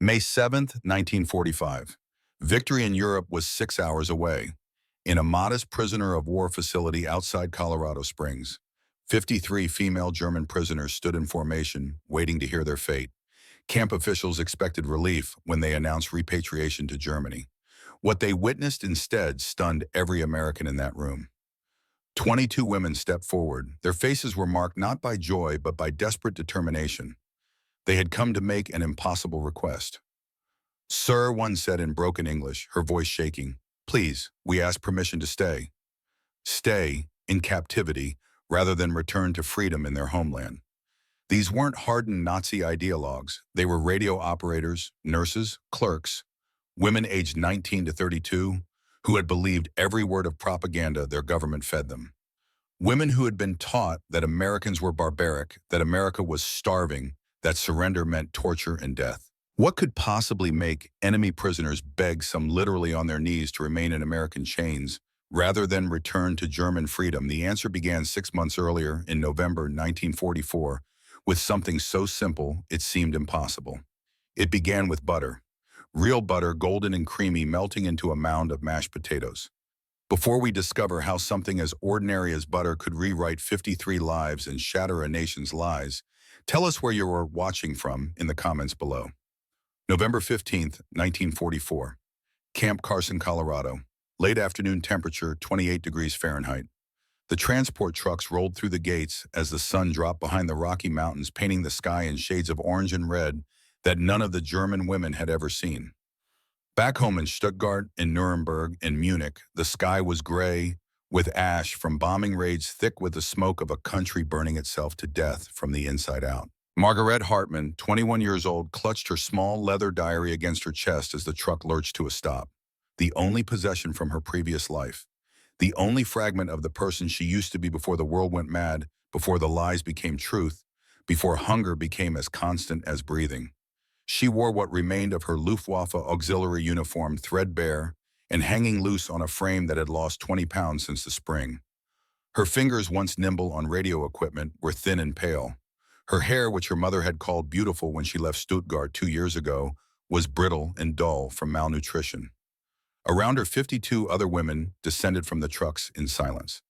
May 7th, 1945. Victory in Europe was 6 hours away. In a modest prisoner of war facility outside Colorado Springs, 53 female German prisoners stood in formation, waiting to hear their fate. Camp officials expected relief when they announced repatriation to Germany. What they witnessed instead stunned every American in that room. 22 women stepped forward. Their faces were marked not by joy, but by desperate determination. They had come to make an impossible request. "Sir," one said in broken English, her voice shaking, "please, we ask permission to stay. Stay in captivity rather than return to freedom in their homeland." These weren't hardened Nazi ideologues. They were radio operators, nurses, clerks, women aged 19 to 32, who had believed every word of propaganda their government fed them. Women who had been taught that Americans were barbaric, that America was starving, that surrender meant torture and death. What could possibly make enemy prisoners beg, some literally on their knees, to remain in American chains rather than return to German freedom? The answer began 6 months earlier, in November 1944, with something so simple it seemed impossible. It began with butter. Real butter, golden and creamy, melting into a mound of mashed potatoes. Before we discover how something as ordinary as butter could rewrite 53 lives and shatter a nation's lies, tell us where you are watching from in the comments below. November 15th, 1944. Camp Carson, Colorado. Late afternoon temperature, 28 degrees Fahrenheit. The transport trucks rolled through the gates as the sun dropped behind the Rocky Mountains, painting the sky in shades of orange and red that none of the German women had ever seen. Back home in Stuttgart, in Nuremberg, in Munich, the sky was gray with ash from bombing raids, thick with the smoke of a country burning itself to death from the inside out. Margaret Hartmann, 21 years old, clutched her small leather diary against her chest as the truck lurched to a stop. The only possession from her previous life. The only fragment of the person she used to be before the world went mad, before the lies became truth, before hunger became as constant as breathing. She wore what remained of her Luftwaffe auxiliary uniform, threadbare and hanging loose on a frame that had lost 20 pounds since the spring. Her fingers, once nimble on radio equipment, were thin and pale. Her hair, which her mother had called beautiful when she left Stuttgart 2 years ago, was brittle and dull from malnutrition. Around her, 52 other women descended from the trucks in silence.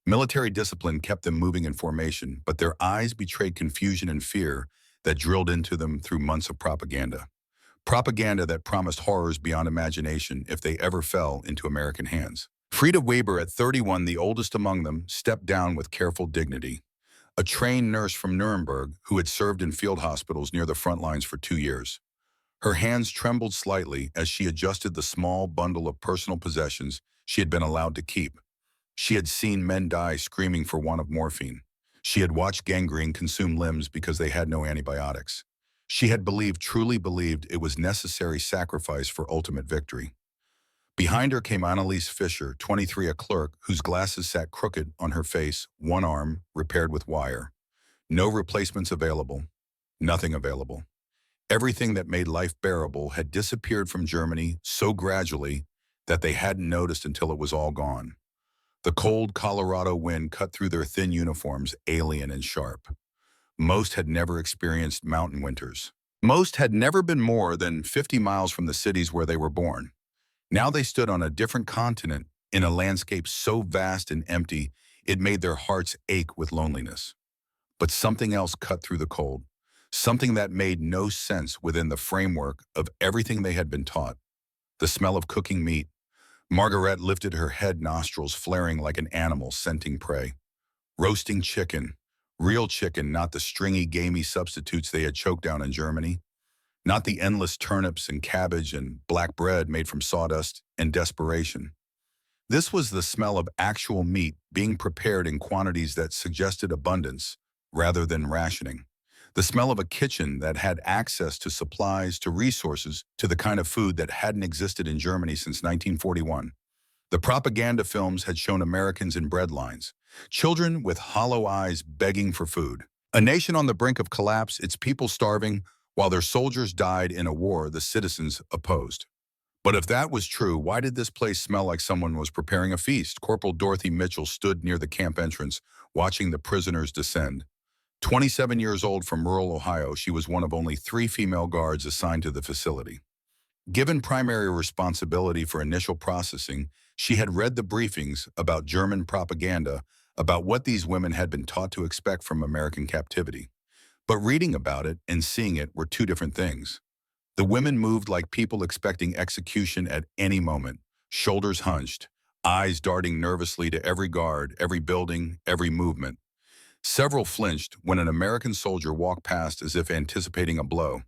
Military discipline kept them moving in formation, but their eyes betrayed confusion and fear that drilled into them through months of propaganda. Propaganda that promised horrors beyond imagination if they ever fell into American hands. Frieda Weber, at 31, the oldest among them, stepped down with careful dignity. A trained nurse from Nuremberg who had served in field hospitals near the front lines for 2 years. Her hands trembled slightly as she adjusted the small bundle of personal possessions she had been allowed to keep. She had seen men die screaming for want of morphine. She had watched gangrene consume limbs because they had no antibiotics. She had truly believed it was necessary sacrifice for ultimate victory. Behind her came Anneliese Fischer, 23, a clerk whose glasses sat crooked on her face, one arm repaired with wire. No replacements available. Nothing available. Everything that made life bearable had disappeared from Germany so gradually that they hadn't noticed until it was all gone. The cold Colorado wind cut through their thin uniforms, alien and sharp. Most had never experienced mountain winters. Most had never been more than 50 miles from the cities where they were born. Now they stood on a different continent, in a landscape so vast and empty, it made their hearts ache with loneliness. But something else cut through the cold. Something that made no sense within the framework of everything they had been taught. The smell of cooking meat. Margaret lifted her head, nostrils flaring like an animal scenting prey. Roasting chicken. Real chicken, not the stringy, gamey substitutes they had choked down in Germany. Not the endless turnips and cabbage and black bread made from sawdust and desperation. This was the smell of actual meat being prepared in quantities that suggested abundance rather than rationing. The smell of a kitchen that had access to supplies, to resources, to the kind of food that hadn't existed in Germany since 1941. The propaganda films had shown Americans in bread lines, children with hollow eyes begging for food. A nation on the brink of collapse, its people starving, while their soldiers died in a war the citizens opposed. But if that was true, why did this place smell like someone was preparing a feast? Corporal Dorothy Mitchell stood near the camp entrance, watching the prisoners descend. 27 years old from rural Ohio, she was one of only 3 female guards assigned to the facility. Given primary responsibility for initial processing, she had read the briefings about German propaganda about what these women had been taught to expect from American captivity. But reading about it and seeing it were two different things. The women moved like people expecting execution at any moment, shoulders hunched, eyes darting nervously to every guard, every building, every movement. Several flinched when an American soldier walked past as if anticipating a blow.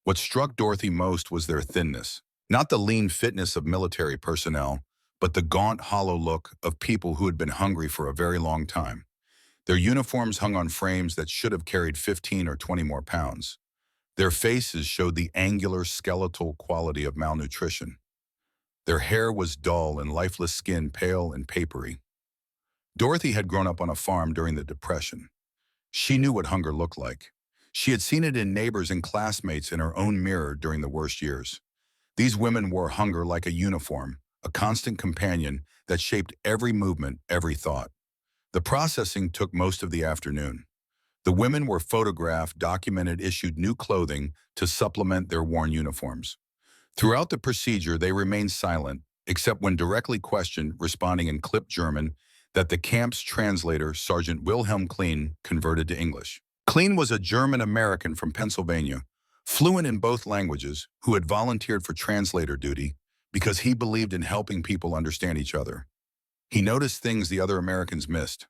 What struck Dorothy most was their thinness. Not the lean fitness of military personnel, but the gaunt, hollow look of people who had been hungry for a very long time. Their uniforms hung on frames that should have carried 15 or 20 more pounds. Their faces showed the angular, skeletal quality of malnutrition. Their hair was dull and lifeless skin pale and papery. Dorothy had grown up on a farm during the Depression. She knew what hunger looked like. She had seen it in neighbors and classmates in her own mirror during the worst years. These women wore hunger like a uniform, a constant companion that shaped every movement, every thought. The processing took most of the afternoon. The women were photographed, documented, issued new clothing to supplement their worn uniforms. Throughout the procedure, they remained silent, except when directly questioned, responding in clipped German that the camp's translator, Sergeant Wilhelm Klein, converted to English. Klein was a German-American from Pennsylvania, fluent in both languages, who had volunteered for translator duty because he believed in helping people understand each other. He noticed things the other Americans missed.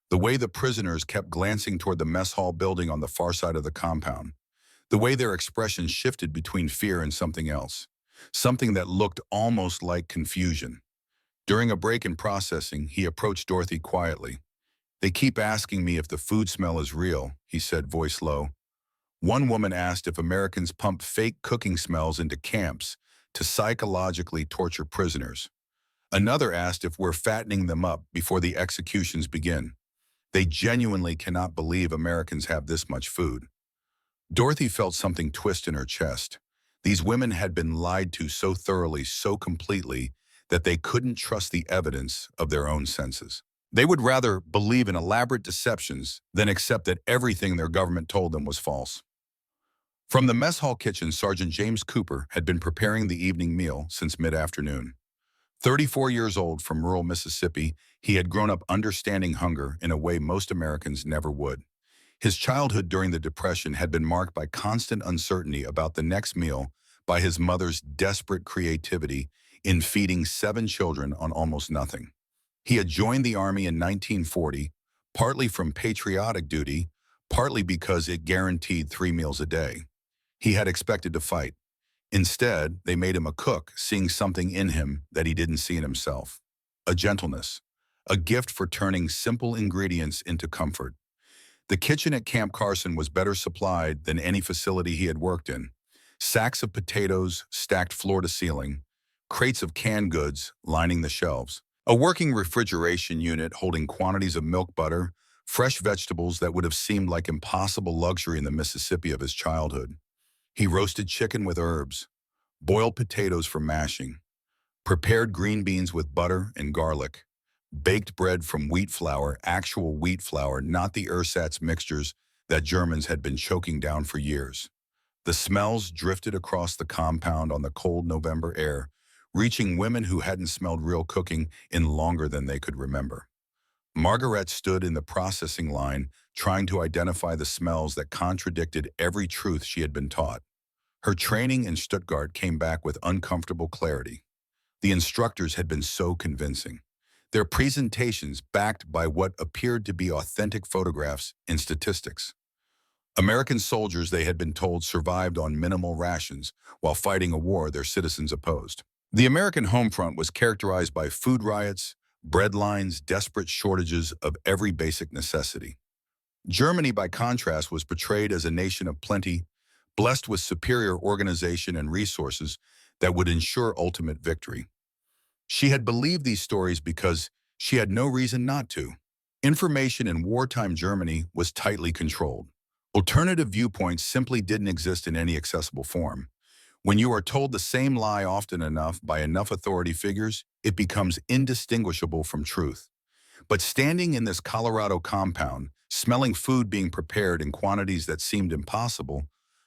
The way the prisoners kept glancing toward the mess hall building on the far side of the compound. The way their expressions shifted between fear and something else. Something that looked almost like confusion. During a break in processing, he approached Dorothy quietly. "They keep asking me if the food smell is real," he said, voice low. One woman asked if Americans pump fake cooking smells into camps to psychologically torture prisoners. Another asked if we're fattening them up before the executions begin. They genuinely cannot believe Americans have this much food. Dorothy felt something twist in her chest. These women had been lied to so thoroughly, so completely, that they couldn't trust the evidence of their own senses. They would rather believe in elaborate deceptions than accept that everything their government told them was false. From the mess hall kitchen, Sergeant James Cooper had been preparing the evening meal since mid-afternoon. 34 years old from rural Mississippi, he had grown up understanding hunger in a way most Americans never would. His childhood during the Depression had been marked by constant uncertainty about the next meal, by his mother's desperate creativity in feeding 7 children on almost nothing. He had joined the Army in 1940, partly from patriotic duty, partly because it guaranteed 3 meals a day. He had expected to fight. Instead, they made him a cook, seeing something in him that he didn't see in himself. A gentleness, a gift for turning simple ingredients into comfort. The kitchen at Camp Carson was better supplied than any facility he had worked in. Sacks of potatoes stacked floor to ceiling, crates of canned goods lining the shelves. A working refrigeration unit holding quantities of milk butter, fresh vegetables that would have seemed like impossible luxury in the Mississippi of his childhood. He roasted chicken with herbs, boiled potatoes for mashing, prepared green beans with butter and garlic, baked bread from wheat flour, actual wheat flour, not the ersatz mixtures that Germans had been choking down for years. The smells drifted across the compound on the cold November air, reaching women who hadn't smelled real cooking in longer than they could remember. Margaret stood in the processing line, trying to identify the smells that contradicted every truth she had been taught. Her training in Stuttgart came back with uncomfortable clarity. The instructors had been so convincing. Their presentations backed by what appeared to be authentic photographs and statistics. American soldiers, they had been told, survived on minimal rations while fighting a war their citizens opposed. The American home front was characterized by food riots, bread lines, desperate shortages of every basic necessity. Germany, by contrast, was portrayed as a nation of plenty, blessed with superior organization and resources that would ensure ultimate victory. She had believed these stories because she had no reason not to. Information in wartime Germany was tightly controlled. Alternative viewpoints simply didn't exist in any accessible form. When you are told the same lie often enough by enough authority figures, it becomes indistinguishable from truth. But standing in this Colorado compound, smelling food being prepared in quantities that seemed impossible,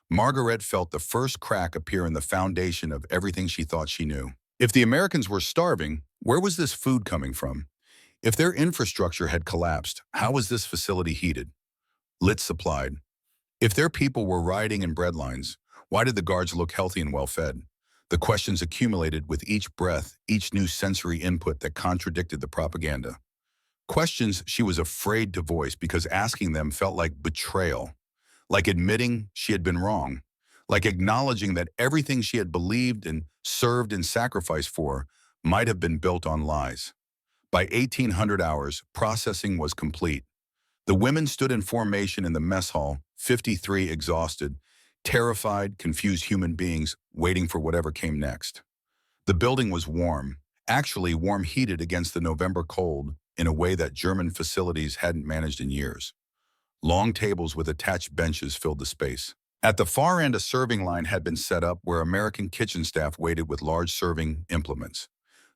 Margaret felt the first crack appear in the foundation of everything she thought she knew. If the Americans were starving, where was this food coming from? If their infrastructure had collapsed, how was this facility heated, lit, supplied? If their people were rioting in breadlines, why did the guards look healthy and well-fed? The questions accumulated with each breath, each new sensory input that contradicted the propaganda. Questions she was afraid to voice because asking them felt like betrayal, like admitting she had been wrong, like acknowledging that everything she had believed and served and sacrificed for might have been built on lies. By 1800 hours, processing was complete. The women stood in formation in the mess hall, 53 exhausted, terrified, confused human beings waiting for whatever came next. The building was warm, actually warm heated against the November cold in a way that German facilities hadn't managed in years. Long tables with attached benches filled the space. At the far end, a serving line had been set up where American kitchen staff waited with large serving implements.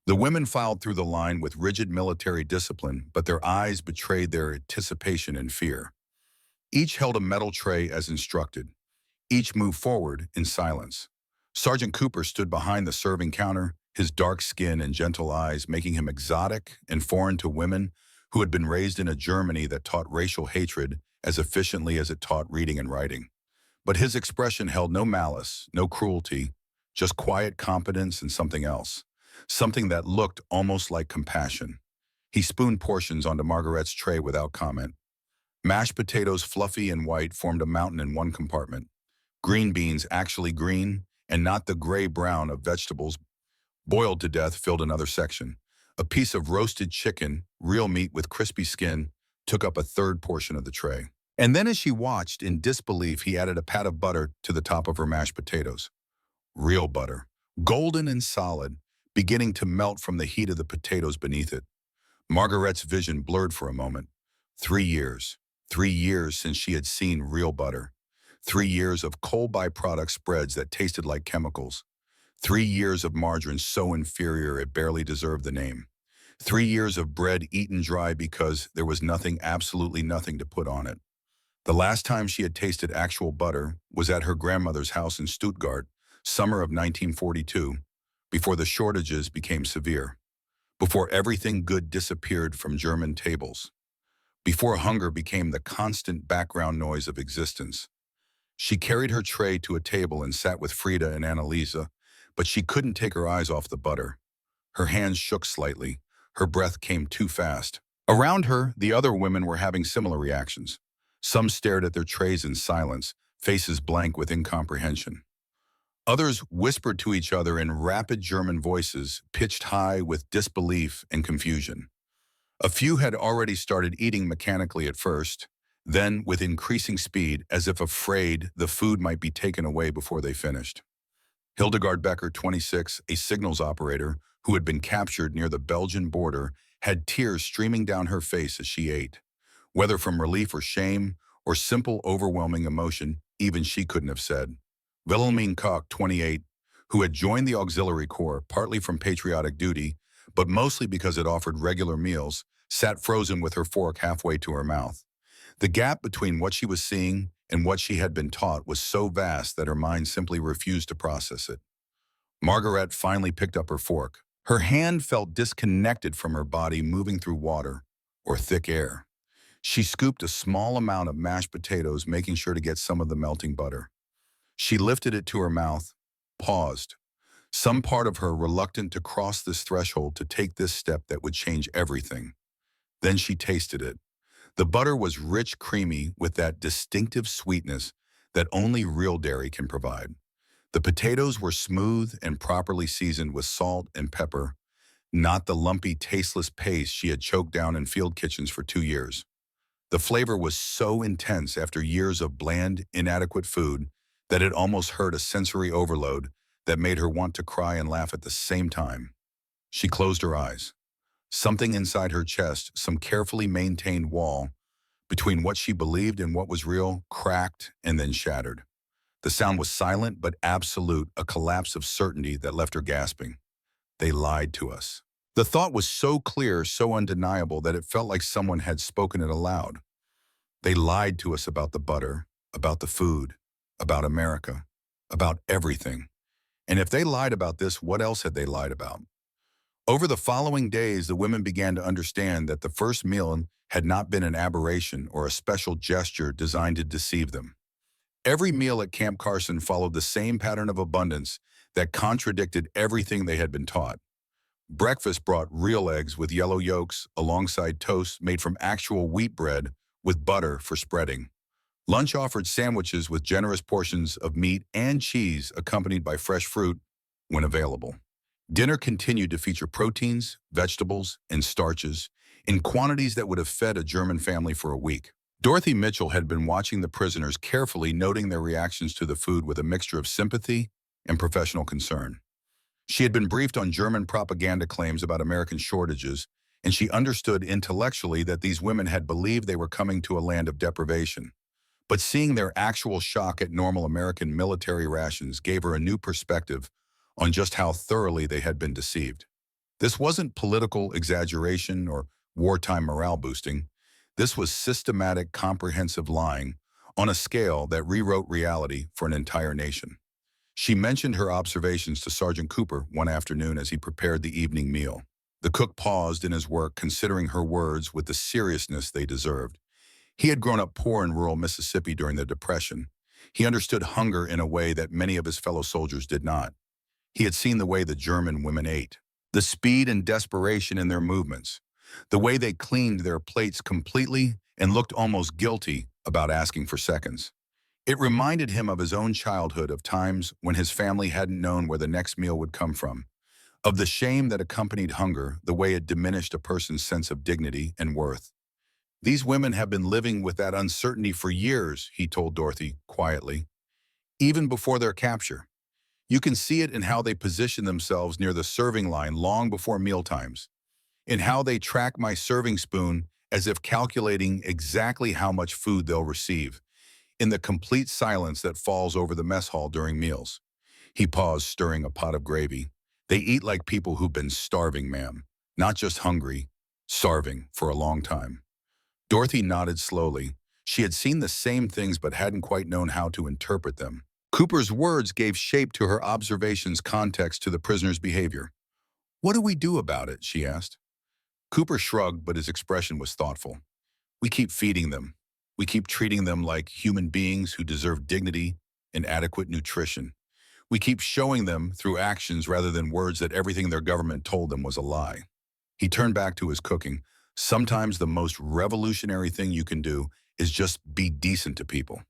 The women filed through the line with rigid military discipline, but their eyes betrayed their anticipation and fear. Each held a metal tray as instructed. Each moved forward in silence. Sergeant Cooper stood behind the serving counter, his dark skin and gentle eyes making him exotic and foreign to women who had been raised in a Germany that taught racial hatred as efficiently as it taught reading and writing. But his expression held no malice, no cruelty, just quiet competence and something else. Something that looked almost like compassion. He spooned portions onto Margaret's tray without comment. Mashed potatoes, fluffy and white, formed a mountain in one compartment. Green beans, actually green, and not the gray-brown of vegetables, boiled to death, filled another section. A piece of roasted chicken, real meat with crispy skin, took up a third portion of the tray. And then as she watched in disbelief, he added a pat of butter to the top of her mashed potatoes. Real butter, golden and solid, beginning to melt from the heat of the potatoes beneath it. Margaret's vision blurred for a moment. 3 years. 3 years since she had seen real butter. 3 years of coal byproduct spreads that tasted like chemicals. 3 years of margarine so inferior it barely deserved the name. 3 years of bread eaten dry because there was nothing, absolutely nothing to put on it. The last time she had tasted actual butter was at her grandmother's house in Stuttgart, summer of 1942, before the shortages became severe, before everything good disappeared from German tables, before hunger became the constant background noise of existence. She carried her tray to a table and sat with Frida and Annalisa, but she couldn't take her eyes off the butter. Her hands shook slightly. Her breath came too fast. Around her, the other women were having similar reactions. Some stared at their trays in silence, faces blank with incomprehension. Others whispered to each other in rapid German voices, pitched high with disbelief and confusion. A few had already started eating mechanically at first, then with increasing speed, as if afraid the food might be taken away before they finished. Hildegard Becker, 26, a signals operator who had been captured near the Belgian border, had tears streaming down her face as she ate. Whether from relief or shame, or simple overwhelming emotion, even she couldn't have said. Wilhelmine Koch, 28, who had joined the Auxiliary Corps, partly from patriotic duty, but mostly because it offered regular meals, sat frozen with her fork halfway to her mouth. The gap between what she was seeing and what she had been taught was so vast that her mind simply refused to process it. Margaret finally picked up her fork. Her hand felt disconnected from her body, moving through water or thick air. She scooped a small amount of mashed potatoes, making sure to get some of the melting butter. She lifted it to her mouth, paused, some part of her reluctant to cross this threshold to take this step that would change everything. Then she tasted it. The butter was rich, creamy, with that distinctive sweetness that only real dairy can provide. The potatoes were smooth and properly seasoned with salt and pepper, not the lumpy, tasteless paste she had choked down in field kitchens for 2 years. The flavor was so intense after years of bland, inadequate food that it almost hurt, a sensory overload that made her want to cry and laugh at the same time. She closed her eyes. Something inside her chest, some carefully maintained wall between what she believed and what was real, cracked and then shattered. The sound was silent but absolute, a collapse of certainty that left her gasping. They lied to us. The thought was so clear, so undeniable, that it felt like someone had spoken it aloud. They lied to us about the butter, about the food, about America, about everything. And if they lied about this, what else had they lied about? Over the following days, the women began to understand that the first meal had not been an aberration or a special gesture designed to deceive them. Every meal at Camp Carson followed the same pattern of abundance that contradicted everything they had been taught. Breakfast brought real eggs with yellow yolks alongside toast made from actual wheat bread with butter for spreading. Lunch offered sandwiches with generous portions of meat and cheese accompanied by fresh fruit when available. Dinner continued to feature proteins, vegetables, and starches in quantities that would have fed a German family for a week. Dorothy Mitchell had been watching the prisoners carefully, noting their reactions to the food with a mixture of sympathy and professional concern. She had been briefed on German propaganda claims about American shortages, and she understood intellectually that these women had believed they were coming to a land of deprivation. But seeing their actual shock at normal American military rations gave her a new perspective on just how thoroughly they had been deceived. This wasn't political exaggeration or wartime morale boosting. This was systematic, comprehensive lying on a scale that rewrote reality for an entire nation. She mentioned her observations to Sergeant Cooper one afternoon as he prepared the evening meal. The cook paused in his work, considering her words with the seriousness they deserved. He had grown up poor in rural Mississippi during the Depression. He understood hunger in a way that many of his fellow soldiers did not. He had seen the way the German women ate, the speed and desperation in their movements, the way they cleaned their plates completely and looked almost guilty about asking for seconds. It reminded him of his own childhood, of times when his family hadn't known where the next meal would come from, of the shame that accompanied hunger, the way it diminished a person's sense of dignity and worth. These women have been living with that uncertainty for years, he told Dorothy quietly, even before their capture. You can see it in how they position themselves near the serving line long before mealtimes, in how they track my serving spoon as if calculating exactly how much food they'll receive, in the complete silence that falls over the mess hall during meals. He paused, stirring a pot of gravy. They eat like people who've been starving, ma'am. Not just hungry, starving for a long time. Dorothy nodded slowly. She had seen the same things but hadn't quite known how to interpret them. Cooper's words gave shape to her observations, context to the prisoner's behavior. "What do we do about it?" she asked. Cooper shrugged, but his expression was thoughtful. "We keep feeding them. We keep treating them like human beings who deserve dignity and adequate nutrition. We keep showing them through actions rather than words that everything their government told them was a lie." He turned back to his cooking. "Sometimes the most revolutionary thing you can do is just be decent to people,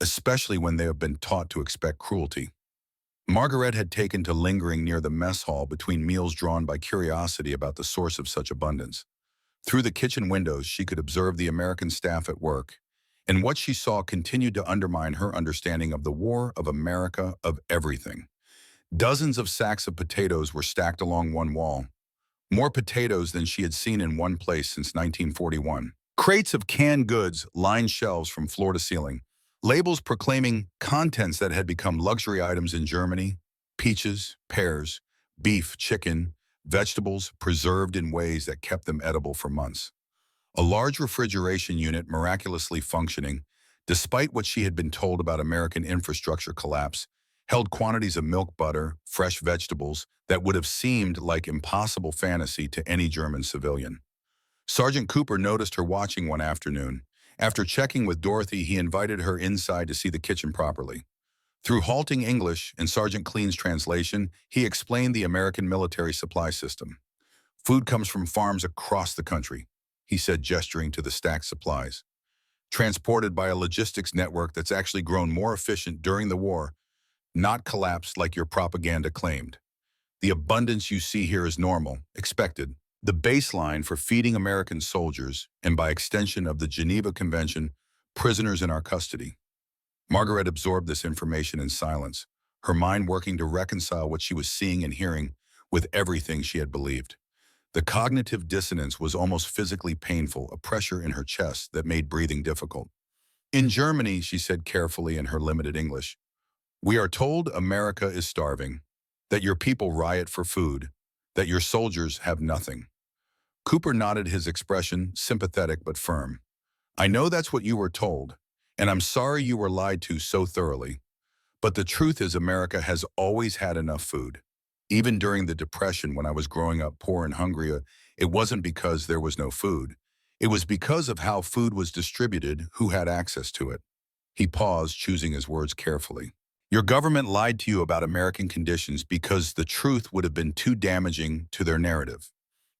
especially when they have been taught to expect cruelty." Margaret had taken to lingering near the mess hall between meals, drawn by curiosity about the source of such abundance. Through the kitchen windows, she could observe the American staff at work, and what she saw continued to undermine her understanding of the war, of America, of everything. Dozens of sacks of potatoes were stacked along one wall, more potatoes than she had seen in one place since 1941. Crates of canned goods lined shelves from floor to ceiling, labels proclaiming contents that had become luxury items in Germany: peaches, pears, beef, chicken, vegetables preserved in ways that kept them edible for months. A large refrigeration unit miraculously functioning, despite what she had been told about American infrastructure collapse, held quantities of milk, butter, fresh vegetables that would have seemed like impossible fantasy to any German civilian. Sergeant Cooper noticed her watching one afternoon. After checking with Dorothy, he invited her inside to see the kitchen properly. Through halting English and Sergeant Clean's translation, he explained the American military supply system. "Food comes from farms across the country," he said, gesturing to the stacked supplies, "transported by a logistics network that's actually grown more efficient during the war, not collapsed like your propaganda claimed. The abundance you see here is normal, expected, the baseline for feeding American soldiers, and by extension of the Geneva Convention, prisoners in our custody." Margaret absorbed this information in silence, her mind working to reconcile what she was seeing and hearing with everything she had believed. The cognitive dissonance was almost physically painful, a pressure in her chest that made breathing difficult. "In Germany," she said carefully in her limited English, "we are told America is starving, that your people riot for food, that your soldiers have nothing. Cooper nodded, his expression sympathetic but firm. I know that's what you were told, and I'm sorry you were lied to so thoroughly. But the truth is America has always had enough food. Even during the Depression, when I was growing up poor and hungry, it wasn't because there was no food. It was because of how food was distributed, who had access to it. He paused, choosing his words carefully. Your government lied to you about American conditions because the truth would have been too damaging to their narrative.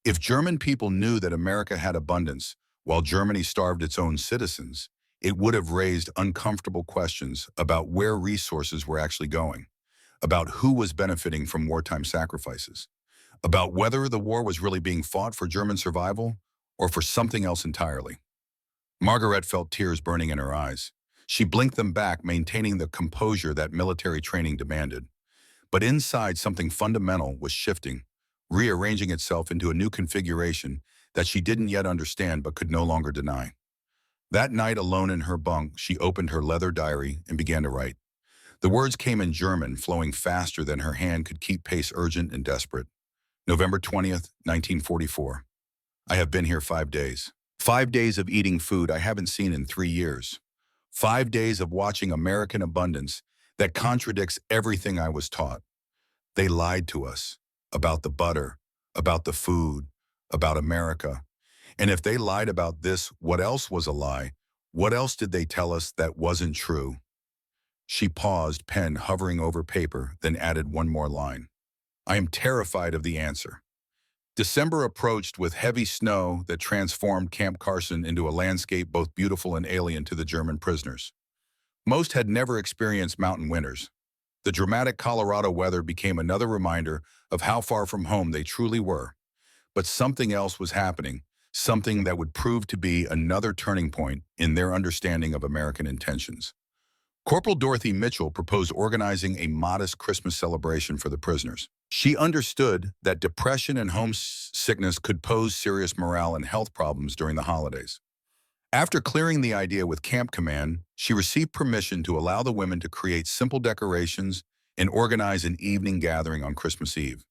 If German people knew that America had abundance while Germany starved its own citizens, it would have raised uncomfortable questions about where resources were actually going, about who was benefiting from wartime sacrifices, about whether the war was really being fought for German survival or for something else entirely. Margaret felt tears burning in her eyes. She blinked them back, maintaining the composure that military training demanded. But inside, something fundamental was shifting, rearranging itself into a new configuration that she didn't yet understand but could no longer deny. That night, alone in her bunk, she opened her leather diary and began to write. The words came in German, flowing faster than her hand could keep pace, urgent and desperate. November 20th, 1944. I have been here 5 days. 5 days of eating food I haven't seen in 3 years. 5 days of watching American abundance that contradicts everything I was taught. They lied to us about the butter, about the food, about America. And if they lied about this, what else was a lie? What else did they tell us that wasn't true? She paused, pen hovering over paper, then added one more line. I am terrified of the answer. December approached with heavy snow that transformed Camp Carson into a landscape both beautiful and alien to the German prisoners. Most had never experienced mountain winters. The dramatic Colorado weather became another reminder of how far from home they truly were. But something else was happening, something that would prove to be another turning point in their understanding of American intentions. Corporal Dorothy Mitchell proposed organizing a modest Christmas celebration for the prisoners. She understood that depression and homesickness could pose serious morale and health problems during the holidays. After clearing the idea with Camp Command, she received permission to allow the women to create simple decorations and organize an evening gathering on Christmas Eve.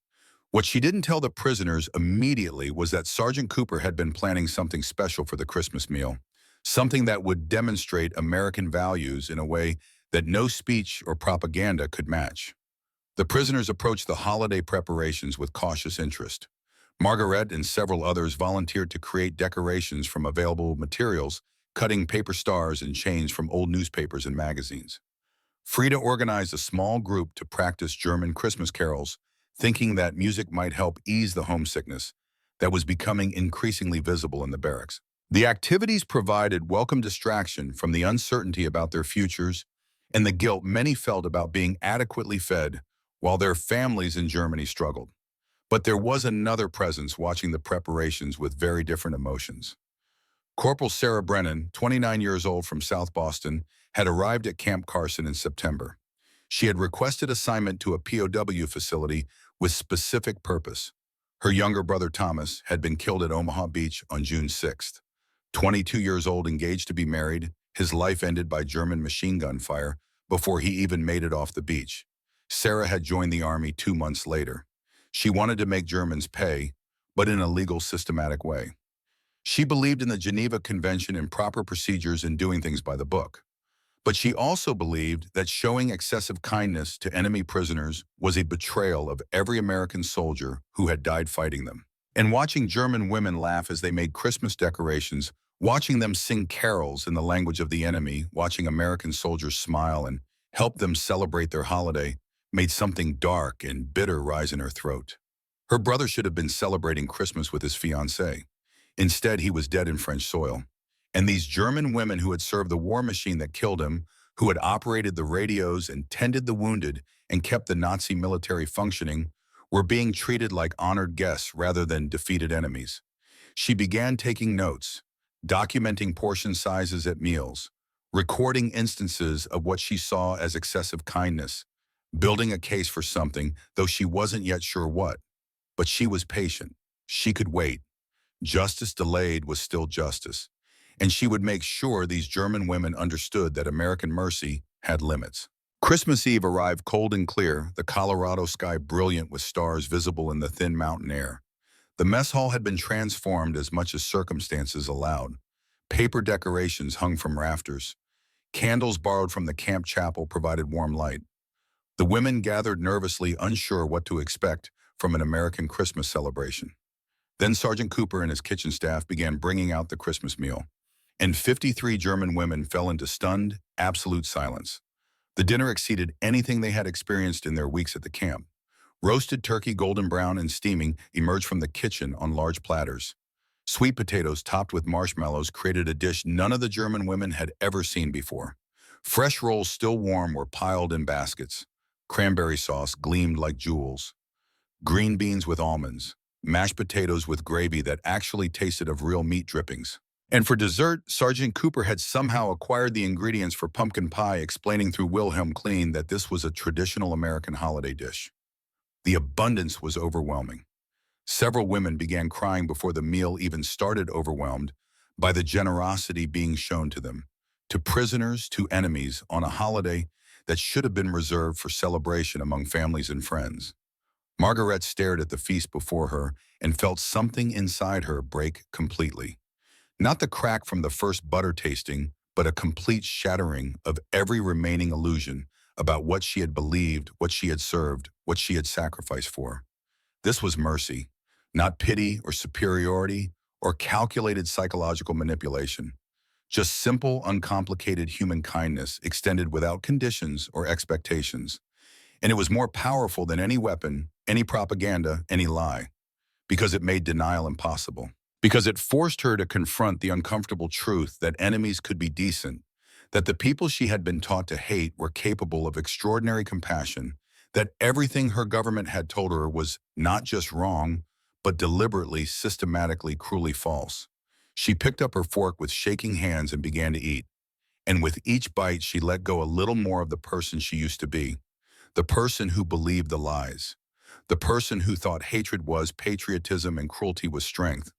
What she didn't tell the prisoners immediately was that Sergeant Cooper had been planning something special for the Christmas meal, something that would demonstrate American values in a way that no speech or propaganda could match. The prisoners approached the holiday preparations with cautious interest. Margaret and several others volunteered to create decorations from available materials, cutting paper stars and chains from old newspapers and magazines. Frida organized a small group to practice German Christmas carols, thinking that music might help ease the homesickness that was becoming increasingly visible in the barracks. The activities provided welcome distraction from the uncertainty about their futures and the guilt many felt about being adequately fed while their families in Germany struggled. But there was another presence watching the preparations with very different emotions. Corporal Sarah Brennan, 29 years old from South Boston, had arrived at Camp Carson in September. She had requested assignment to a POW facility with specific purpose. Her younger brother Thomas had been killed at Omaha Beach on June 6th. 22 years old, engaged to be married, his life ended by German machine gun fire before he even made it off the beach. Sarah had joined the Army 2 months later. She wanted to make Germans pay, but in a legal, systematic way. She believed in the Geneva Convention and proper procedures in doing things by the book. But she also believed that showing excessive kindness to enemy prisoners was a betrayal of every American soldier who had died fighting them. And watching German women laugh as they made Christmas decorations, watching them sing carols in the language of the enemy, watching American soldiers smile and help them celebrate their holiday, made something dark and bitter rise in her throat. Her brother should have been celebrating Christmas with his fiancée. Instead, he was dead in French soil. And these German women who had served the war machine that killed him, who had operated the radios and tended the wounded and kept the Nazi military functioning, were being treated like honored guests rather than defeated enemies. She began taking notes, documenting portion sizes at meals, recording instances of what she saw as excessive kindness, building a case for something, though she wasn't yet sure what. But she was patient. She could wait. Justice delayed was still justice. And she would make sure these German women understood that American mercy had limits. Christmas Eve arrived cold and clear, the Colorado sky brilliant with stars visible in the thin mountain air. The mess hall had been transformed as much as circumstances allowed. Paper decorations hung from rafters. Candles borrowed from the camp chapel provided warm light. The women gathered nervously, unsure what to expect from an American Christmas celebration. Then Sergeant Cooper and his kitchen staff began bringing out the Christmas meal, and 53 German women fell into stunned, absolute silence. The dinner exceeded anything they had experienced in their weeks at the camp. Roasted turkey, golden brown and steaming, emerged from the kitchen on large platters. Sweet potatoes topped with marshmallows created a dish none of the German women had ever seen before. Fresh rolls, still warm, were piled in baskets. Cranberry sauce gleamed like jewels. Green beans with almonds. Mashed potatoes with gravy that actually tasted of real meat drippings. And for dessert, Sergeant Cooper had somehow acquired the ingredients for pumpkin pie, explaining through Wilhelm Klein that this was a traditional American holiday dish. The abundance was overwhelming. Several women began crying before the meal even started, overwhelmed by the generosity being shown to them, to prisoners, to enemies, on a holiday that should have been reserved for celebration among families and friends. Margaret stared at the feast before her and felt something inside her break completely. Not the crack from the first butter tasting, but a complete shattering of every remaining illusion about what she had believed, what she had served, what she had sacrificed for. This was mercy, not pity or superiority or calculated psychological manipulation. Just simple, uncomplicated human kindness extended without conditions or expectations. And it was more powerful than any weapon, any propaganda, any lie, because it made denial impossible. Because it forced her to confront the uncomfortable truth that enemies could be decent, that the people she had been taught to hate were capable of extraordinary compassion, that everything her government had told her was not just wrong, but deliberately, systematically, cruelly false. She picked up her fork with shaking hands and began to eat. And with each bite, she let go a little more of the person she used to be, the person who believed the lies, the person who thought hatred was patriotism and cruelty was strength.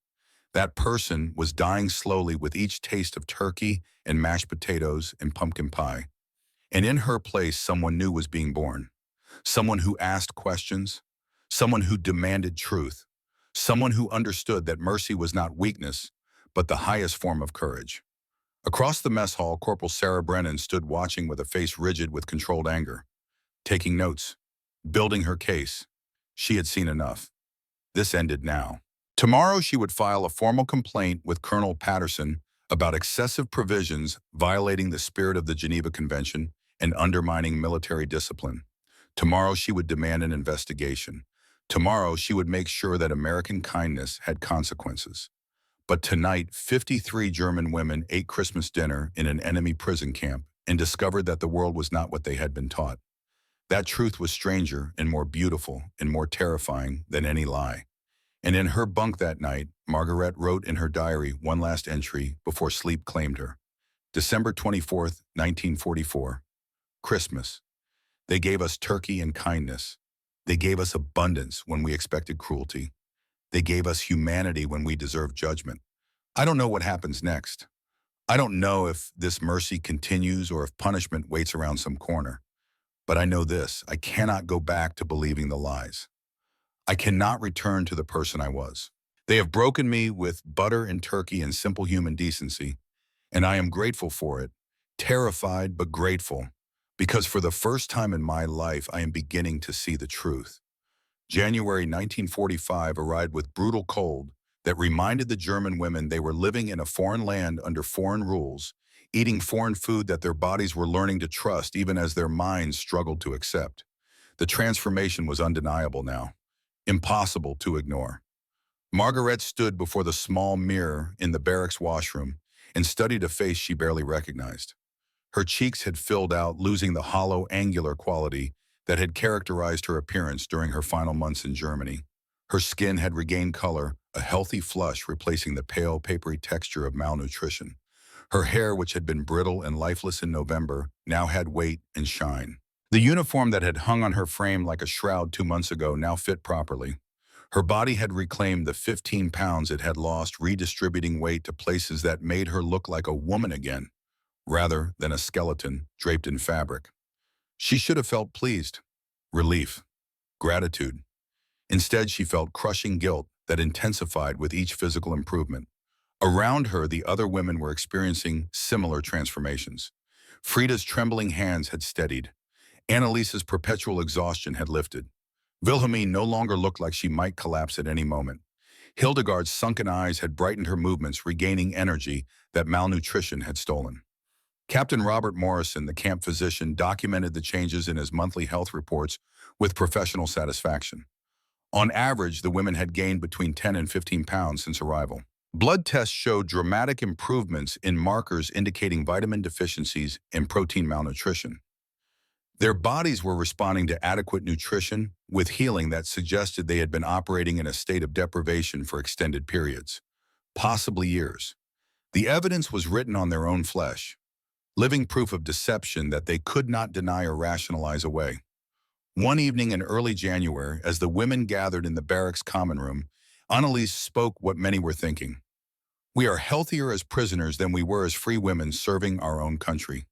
That person was dying slowly with each taste of turkey and mashed potatoes and pumpkin pie. And in her place, someone new was being born. Someone who asked questions. Someone who demanded truth. Someone who understood that mercy was not weakness, but the highest form of courage. Across the mess hall, Corporal Sarah Brennan stood watching with a face rigid with controlled anger, taking notes, building her case. She had seen enough. This ended now. Tomorrow she would file a formal complaint with Colonel Patterson about excessive provisions violating the spirit of the Geneva Convention and undermining military discipline. Tomorrow she would demand an investigation. Tomorrow she would make sure that American kindness had consequences. But tonight, 53 German women ate Christmas dinner in an enemy prison camp and discovered that the world was not what they had been taught. That truth was stranger and more beautiful and more terrifying than any lie. And in her bunk that night, Margaret wrote in her diary one last entry before sleep claimed her. December 24th, 1944. Christmas. They gave us turkey and kindness. They gave us abundance when we expected cruelty. They gave us humanity when we deserved judgment. I don't know what happens next. I don't know if this mercy continues or if punishment waits around some corner. But I know this, I cannot go back to believing the lies. I cannot return to the person I was. They have broken me with butter and turkey and simple human decency, and I am grateful for it, terrified but grateful, because for the first time in my life I am beginning to see the truth. January 1945 arrived with brutal cold that reminded the German women they were living in a foreign land under foreign rules, eating foreign food that their bodies were learning to trust even as their minds struggled to accept. The transformation was undeniable now. Impossible to ignore. Margaret stood before the small mirror in the barracks washroom and studied a face she barely recognized. Her cheeks had filled out, losing the hollow, angular quality that had characterized her appearance during her final months in Germany. Her skin had regained color, a healthy flush replacing the pale, papery texture of malnutrition. Her hair, which had been brittle and lifeless in November, now had weight and shine. The uniform that had hung on her frame like a shroud 2 months ago now fit properly. Her body had reclaimed the 15 pounds it had lost, redistributing weight to places that made her look like a woman again, rather than a skeleton draped in fabric. She should have felt pleased, relief, gratitude. Instead, she felt crushing guilt that intensified with each physical improvement. Around her, the other women were experiencing similar transformations. Frida's trembling hands had steadied. Annalise's perpetual exhaustion had lifted. Wilhelmine no longer looked like she might collapse at any moment. Hildegard's sunken eyes had brightened her movements, regaining energy that malnutrition had stolen. Captain Robert Morrison, the camp physician, documented the changes in his monthly health reports with professional satisfaction. On average, the women had gained between 10 and 15 pounds since arrival. Blood tests showed dramatic improvements in markers indicating vitamin deficiencies and protein malnutrition. Their bodies were responding to adequate nutrition with healing that suggested they had been operating in a state of deprivation for extended periods, possibly years. The evidence was written on their own flesh, living proof of deception that they could not deny or rationalize away. One evening in early January, as the women gathered in the barracks common room, Annalise spoke what many were thinking. "We are healthier as prisoners than we were as free women serving our own country."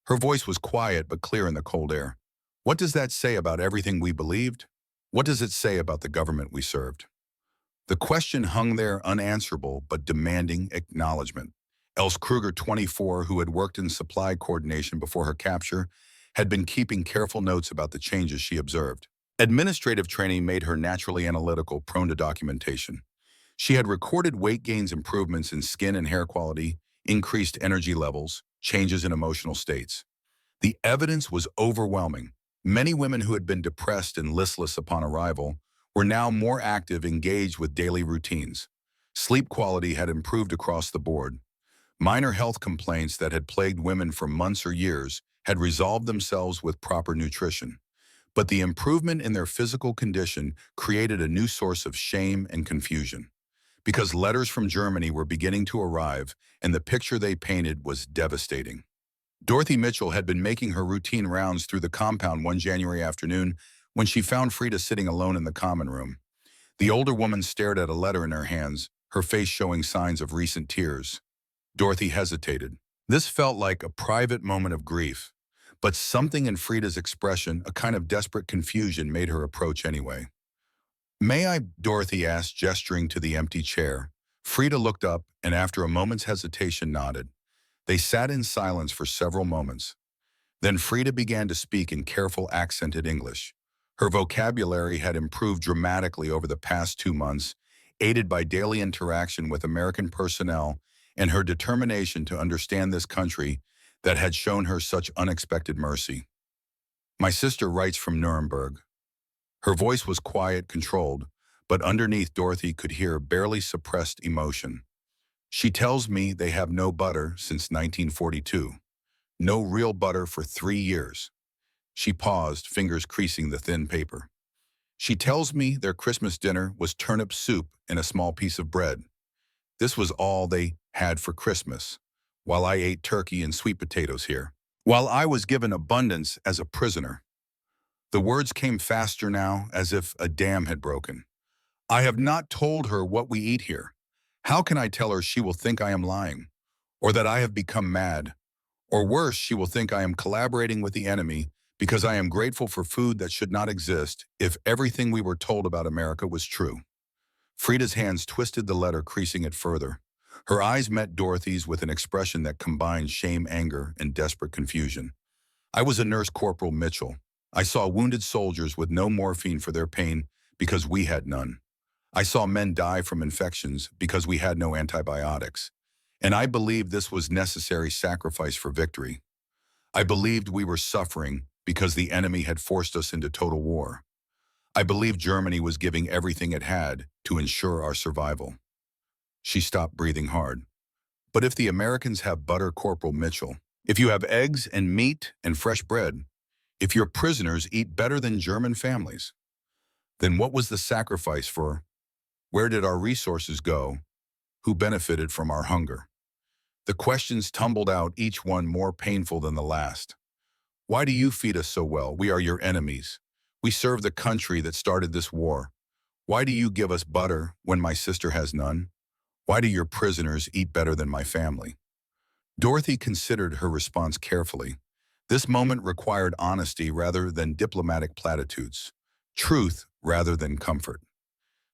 Her voice was quiet but clear in the cold air. What does that say about everything we believed? What does it say about the government we served? The question hung there unanswerable but demanding acknowledgement. Else Kruger, 24, who had worked in supply coordination before her capture, had been keeping careful notes about the changes she observed. Administrative training made her naturally analytical, prone to documentation. She had recorded weight gains, improvements in skin and hair quality, increased energy levels, changes in emotional states. The evidence was overwhelming. Many women who had been depressed and listless upon arrival were now more active, engaged with daily routines. Sleep quality had improved across the board. Minor health complaints that had plagued women for months or years had resolved themselves with proper nutrition. But the improvement in their physical condition created a new source of shame and confusion. Because letters from Germany were beginning to arrive, and the picture they painted was devastating. Dorothy Mitchell had been making her routine rounds through the compound one January afternoon when she found Frida sitting alone in the common room. The older woman stared at a letter in her hands, her face showing signs of recent tears. Dorothy hesitated. This felt like a private moment of grief, but something in Frida's expression, a kind of desperate confusion, made her approach anyway. "May I?" Dorothy asked, gesturing to the empty chair. Frida looked up and after a moment's hesitation nodded. They sat in silence for several moments. Then Frida began to speak in careful, accented English. Her vocabulary had improved dramatically over the past 2 months, aided by daily interaction with American personnel and her determination to understand this country that had shown her such unexpected mercy. "My sister writes from Nuremberg." Her voice was quiet, controlled, but underneath Dorothy could hear barely suppressed emotion. "She tells me they have no butter since 1942. No real butter for 3 years. She paused, fingers creasing the thin paper. "She tells me their Christmas dinner was turnip soup and a small piece of bread. This was all they had for Christmas, while I ate turkey and sweet potatoes here. While I was given abundance as a prisoner." The words came faster now, as if a dam had broken. "I have not told her what we eat here. How can I tell her? She will think I am lying, or that I have become mad. Or worse, she will think I am collaborating with the enemy because I am grateful for food that should not exist if everything we were told about America was true." Frida's hands twisted the letter, creasing it further. Her eyes met Dorothy's with an expression that combined shame, anger, and desperate confusion. "I was a nurse, Corporal Mitchell. I saw wounded soldiers with no morphine for their pain because we had none. I saw men die from infections because we had no antibiotics. And I believed this was necessary sacrifice for victory. I believed we were suffering because the enemy had forced us into total war. I believed Germany was giving everything it had to ensure our survival." She stopped, breathing hard. "But if the Americans have butter, Corporal Mitchell, if you have eggs and meat and fresh bread, if your prisoners eat better than German families, then what was the sacrifice for? Where did our resources go? Who benefited from our hunger?" The questions tumbled out, each one more painful than the last. "Why do you feed us so well? We are your enemies. We serve the country that started this war. Why do you give us butter when my sister has none? Why do your prisoners eat better than my family?" Dorothy considered her response carefully. This moment required honesty rather than diplomatic platitudes, truth rather than comfort.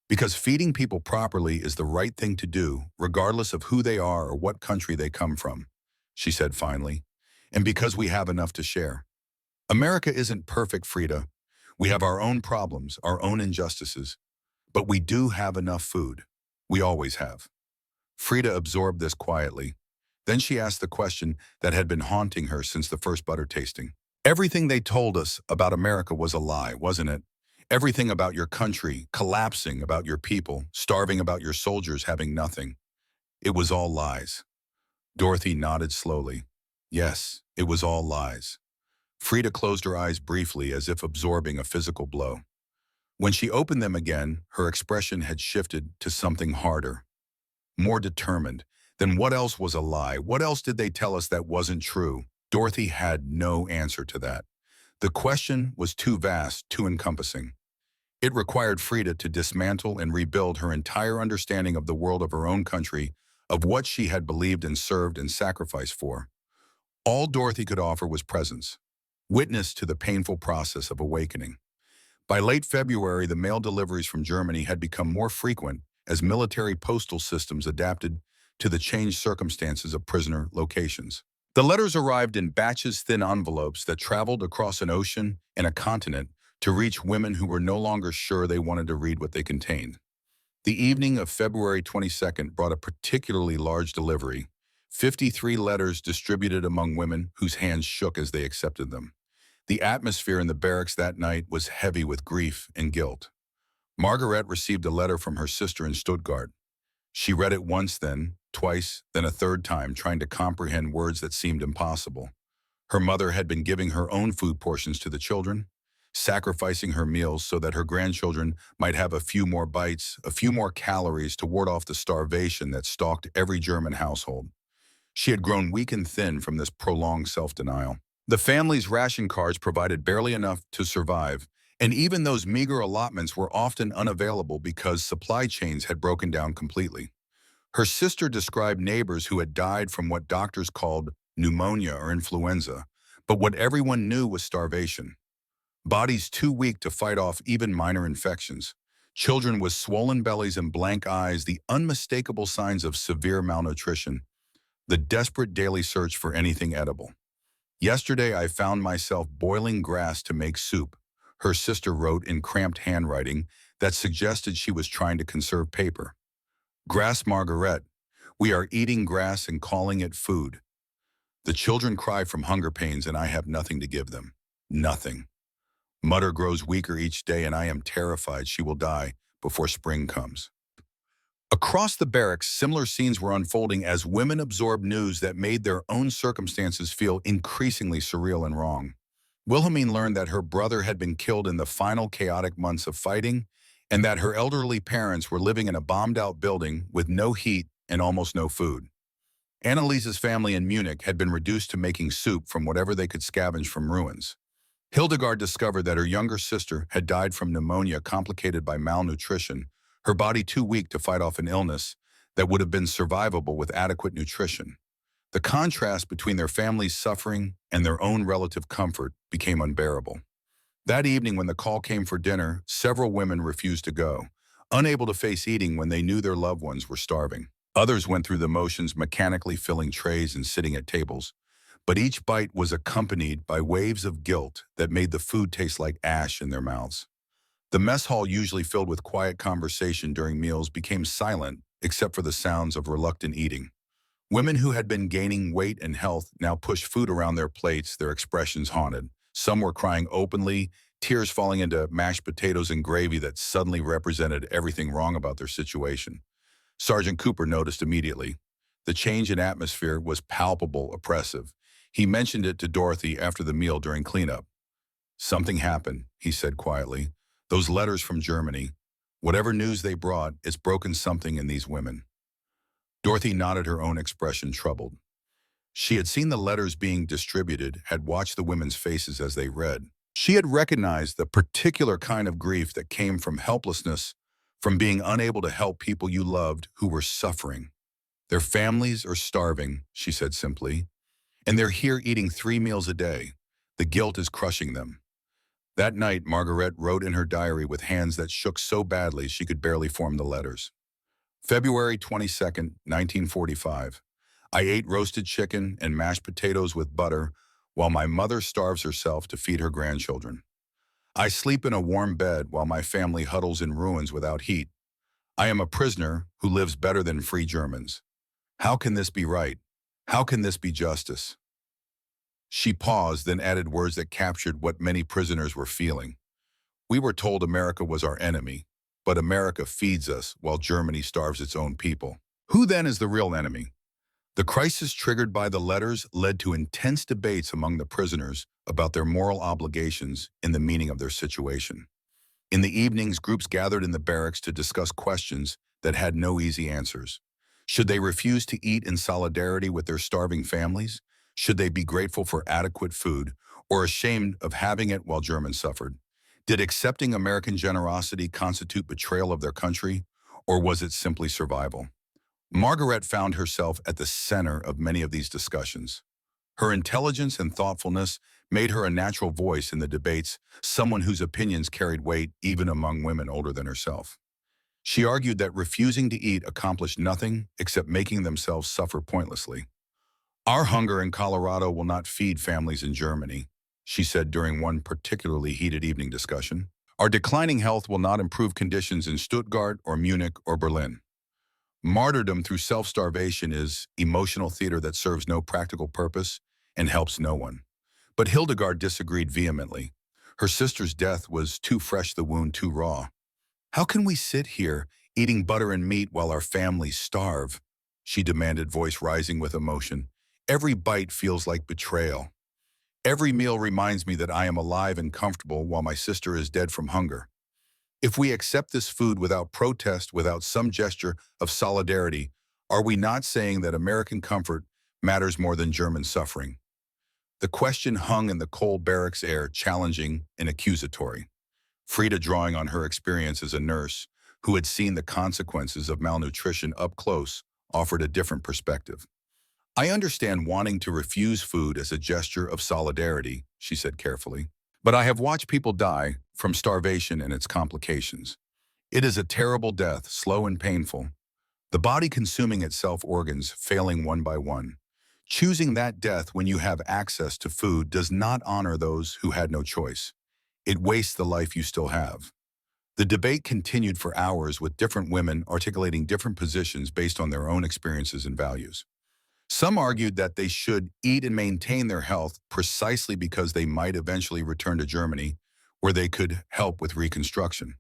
Because feeding people properly is the right thing to do, regardless of who they are or what country they come from, she said finally, and because we have enough to share. America isn't perfect, Frida. We have our own problems, our own injustices, but we do have enough food. We always have. Frida absorbed this quietly. Then she asked the question that had been haunting her since the first butter tasting. Everything they told us about America was a lie, wasn't it? Everything about your country, collapsing about your people, starving about your soldiers having nothing. It was all lies. Dorothy nodded slowly. Yes, it was all lies. Frida closed her eyes briefly as if absorbing a physical blow. When she opened them again, her expression had shifted to something harder, more determined. Then what else was a lie? What else did they tell us that wasn't true? Dorothy had no answer to that. The question was too vast, too encompassing. It required Frida to dismantle and rebuild her entire understanding of the world of her own country, of what she had believed and served and sacrificed for. All Dorothy could offer was presence, witness to the painful process of awakening. By late February, the mail deliveries from Germany had become more frequent as military postal systems adapted to the changed circumstances of prisoner locations. The letters arrived in batches, thin envelopes that traveled across an ocean and a continent to reach women who were no longer sure they wanted to read what they contained. The evening of February 22nd brought a particularly large delivery, 53 letters distributed among women whose hands shook as they accepted them. The atmosphere in the barracks that night was heavy with grief and guilt. Margaret received a letter from her sister in Stuttgart. She read it once, then twice, then a third time, trying to comprehend words that seemed impossible. Her mother had been giving her own food portions to the children, sacrificing her meals so that her grandchildren might have a few more bites, a few more calories to ward off the starvation that stalked every German household. She had grown weak and thin from this prolonged self-denial. The family's ration cards provided barely enough to survive, and even those meager allotments were often unavailable because supply chains had broken down completely. Her sister described neighbors who had died from what doctors called pneumonia or influenza, but what everyone knew was starvation. Bodies too weak to fight off even minor infections. Children with swollen bellies and blank eyes, the unmistakable signs of severe malnutrition, the desperate daily search for anything edible. Yesterday, I found myself boiling grass to make soup, her sister wrote in cramped handwriting that suggested she was trying to conserve paper. Grass, Margaret. We are eating grass and calling it food. The children cry from hunger pains and I have nothing to give them. Nothing. Mother grows weaker each day and I am terrified she will die before spring comes. Across the barracks, similar scenes were unfolding as women absorbed news that made their own circumstances feel increasingly surreal and wrong. Wilhelmine learned that her brother had been killed in the final chaotic months of fighting and that her elderly parents were living in a bombed-out building with no heat and almost no food. Annaliese's family in Munich had been reduced to making soup from whatever they could scavenge from ruins. Hildegard discovered that her younger sister had died from pneumonia complicated by malnutrition, her body too weak to fight off an illness that would have been survivable with adequate nutrition. The contrast between their family's suffering and their own relative comfort became unbearable. That evening when the call came for dinner, several women refused to go, unable to face eating when they knew their loved ones were starving. Others went through the motions, mechanically filling trays and sitting at tables. But each bite was accompanied by waves of guilt that made the food taste like ash in their mouths. The mess hall, usually filled with quiet conversation during meals, became silent except for the sounds of reluctant eating. Women who had been gaining weight and health now pushed food around their plates, their expressions haunted. Some were crying openly, tears falling into mashed potatoes and gravy that suddenly represented everything wrong about their situation. Sergeant Cooper noticed immediately. The change in atmosphere was palpable, oppressive. He mentioned it to Dorothy after the meal during cleanup. Something happened, he said quietly. Those letters from Germany, whatever news they brought, it's broken something in these women. Dorothy nodded, her own expression troubled. She had seen the letters being distributed, had watched the women's faces as they read. She had recognized the particular kind of grief that came from helplessness, from being unable to help people you loved who were suffering. Their families are starving, she said simply, and they're here eating 3 meals a day. The guilt is crushing them. That night, Margaret wrote in her diary with hands that shook so badly she could barely form the letters. February 22nd, 1945. I ate roasted chicken and mashed potatoes with butter while my mother starves herself to feed her grandchildren. I sleep in a warm bed while my family huddles in ruins without heat. I am a prisoner who lives better than free Germans. How can this be right? How can this be justice? She paused, then added words that captured what many prisoners were feeling. We were told America was our enemy, but America feeds us while Germany starves its own people. Who then is the real enemy? The crisis triggered by the letters led to intense debates among the prisoners about their moral obligations and the meaning of their situation. In the evenings, groups gathered in the barracks to discuss questions that had no easy answers. Should they refuse to eat in solidarity with their starving families? Should they be grateful for adequate food or ashamed of having it while Germans suffered? Did accepting American generosity constitute betrayal of their country, or was it simply survival? Margaret found herself at the center of many of these discussions. Her intelligence and thoughtfulness made her a natural voice in the debates, someone whose opinions carried weight even among women older than herself. She argued that refusing to eat accomplished nothing except making themselves suffer pointlessly. Our hunger in Colorado will not feed families in Germany, she said during one particularly heated evening discussion. Our declining health will not improve conditions in Stuttgart or Munich or Berlin. Martyrdom through self-starvation is emotional theater that serves no practical purpose and helps no one. But Hildegard disagreed vehemently. Her sister's death was too fresh, the wound too raw. How can we sit here eating butter and meat while our families starve? She demanded, voice rising with emotion. Every bite feels like betrayal. Every meal reminds me that I am alive and comfortable while my sister is dead from hunger. If we accept this food without protest, without some gesture of solidarity, are we not saying that American comfort matters more than German suffering? The question hung in the cold barracks air, challenging and accusatory. Frida, drawing on her experience as a nurse who had seen the consequences of malnutrition up close, offered a different perspective. I understand wanting to refuse food as a gesture of solidarity, she said carefully, but I have watched people die from starvation and its complications. It is a terrible death, slow and painful. The body consuming itself, organs failing one by one. Choosing that death when you have access to food does not honor those who had no choice. It wastes the life you still have. The debate continued for hours with different women articulating different positions based on their own experiences and values. Some argued that they should eat and maintain their health precisely because they might eventually return to Germany, where they could help with reconstruction.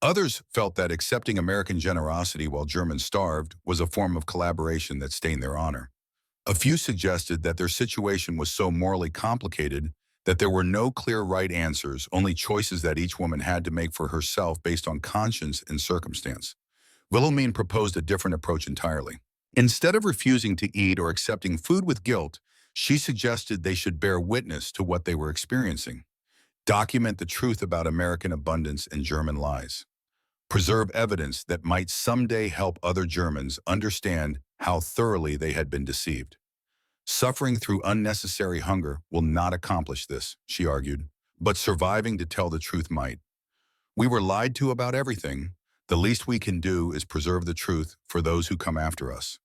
Others felt that accepting American generosity while Germans starved was a form of collaboration that stained their honor. A few suggested that their situation was so morally complicated that there were no clear right answers, only choices that each woman had to make for herself based on conscience and circumstance. Wilhelmine proposed a different approach entirely. Instead of refusing to eat or accepting food with guilt, she suggested they should bear witness to what they were experiencing. Document the truth about American abundance and German lies. Preserve evidence that might someday help other Germans understand how thoroughly they had been deceived. Suffering through unnecessary hunger will not accomplish this, she argued, but surviving to tell the truth might. We were lied to about everything. The least we can do is preserve the truth for those who come after us.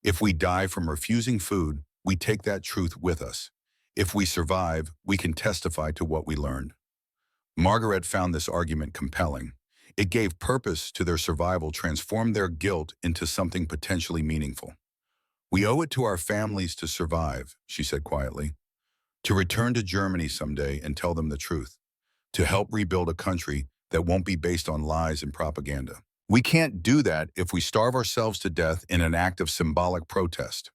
If we die from refusing food, we take that truth with us. If we survive, we can testify to what we learned. Margaret found this argument compelling. It gave purpose to their survival, transformed their guilt into something potentially meaningful. We owe it to our families to survive, she said quietly, to return to Germany someday and tell them the truth, to help rebuild a country that won't be based on lies and propaganda. We can't do that if we starve ourselves to death in an act of symbolic protest.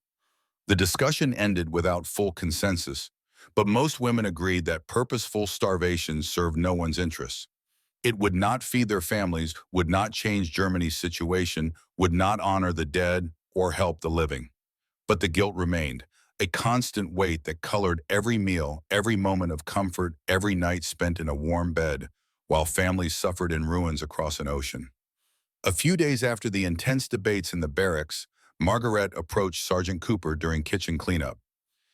The discussion ended without full consensus, but most women agreed that purposeful starvation served no one's interests. It would not feed their families, would not change Germany's situation, would not honor the dead or help the living. But the guilt remained, a constant weight that colored every meal, every moment of comfort, every night spent in a warm bed, while families suffered in ruins across an ocean. A few days after the intense debates in the barracks, Margaret approached Sergeant Cooper during kitchen cleanup.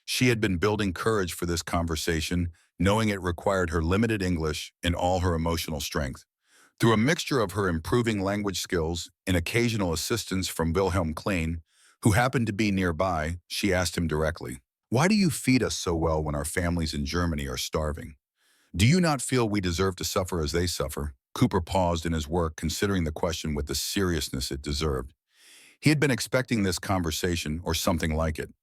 She had been building courage for this conversation, knowing it required her limited English and all her emotional strength. Through a mixture of her improving language skills and occasional assistance from Wilhelm Klein, who happened to be nearby, she asked him directly, "Why do you feed us so well when our families in Germany are starving? Do you not feel we deserve to suffer as they suffer?" Cooper paused in his work, considering the question with the seriousness it deserved. He had been expecting this conversation or something like it.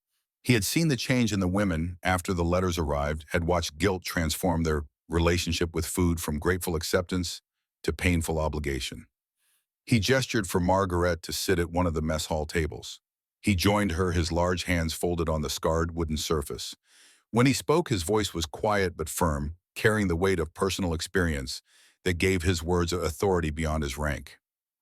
He had seen the change in the women after the letters arrived, had watched guilt transform their relationship with food from grateful acceptance to painful obligation. He gestured for Margaret to sit at one of the mess hall tables. He joined her, his large hands folded on the scarred wooden surface. When he spoke, his voice was quiet but firm, carrying the weight of personal experience that gave his words authority beyond his rank.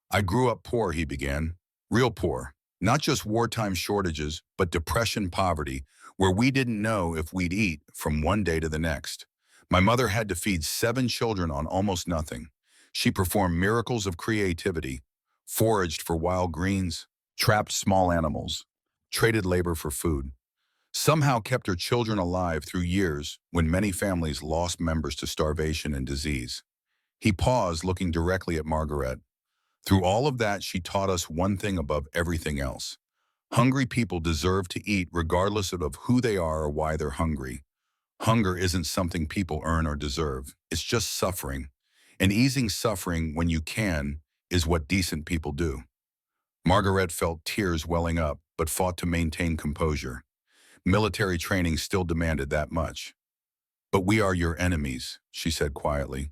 "I grew up poor," he began. "Real poor. Not just wartime shortages, but depression poverty, where we didn't know if we'd eat from one day to the next. My mother had to feed 7 children on almost nothing. She performed miracles of creativity, foraged for wild greens, trapped small animals, traded labor for food. Somehow kept her children alive through years when many families lost members to starvation and disease." He paused, looking directly at Margaret. "Through all of that, she taught us one thing above everything else. Hungry people deserve to eat regardless of who they are or why they're hungry. Hunger isn't something people earn or deserve. It's just suffering. And easing suffering when you can is what decent people do." Margaret felt tears welling up, but fought to maintain composure. Military training still demanded that much. "But we are your enemies," she said quietly.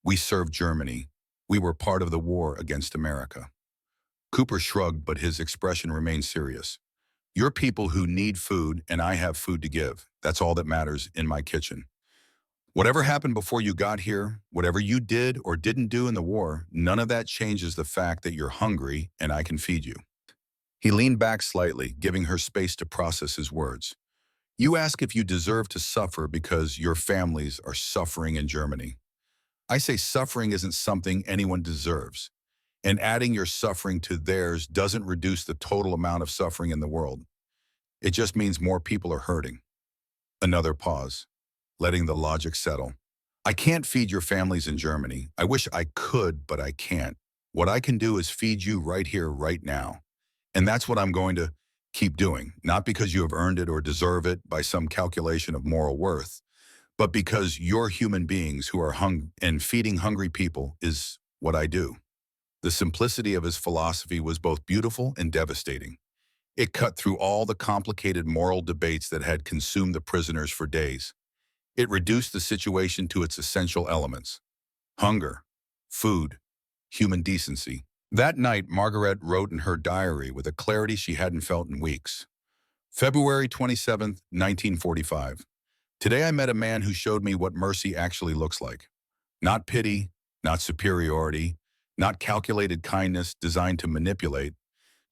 "We served Germany. We were part of the war against America." Cooper shrugged, but his expression remained serious. "You're people who need food, and I have food to give. That's all that matters in my kitchen. Whatever happened before you got here, whatever you did or didn't do in the war, none of that changes the fact that you're hungry and I can feed you." He leaned back slightly, giving her space to process his words. "You ask if you deserve to suffer because your families are suffering in Germany. I say suffering isn't something anyone deserves, and adding your suffering to theirs doesn't reduce the total amount of suffering in the world. It just means more people are hurting." Another pause, letting the logic settle. "I can't feed your families in Germany. I wish I could, but I can't. What I can do is feed you right here, right now. And that's what I'm going to keep doing, not because you have earned it or deserve it by some calculation of moral worth, but because you're human beings who are and feeding hungry people is what I do." The simplicity of his philosophy was both beautiful and devastating. It cut through all the complicated moral debates that had consumed the prisoners for days. It reduced the situation to its essential elements: hunger, food, human decency. That night, Margaret wrote in her diary with a clarity she hadn't felt in weeks. "February 27th, 1945. Today I met a man who showed me what mercy actually looks like. Not pity, not superiority, not calculated kindness designed to manipulate,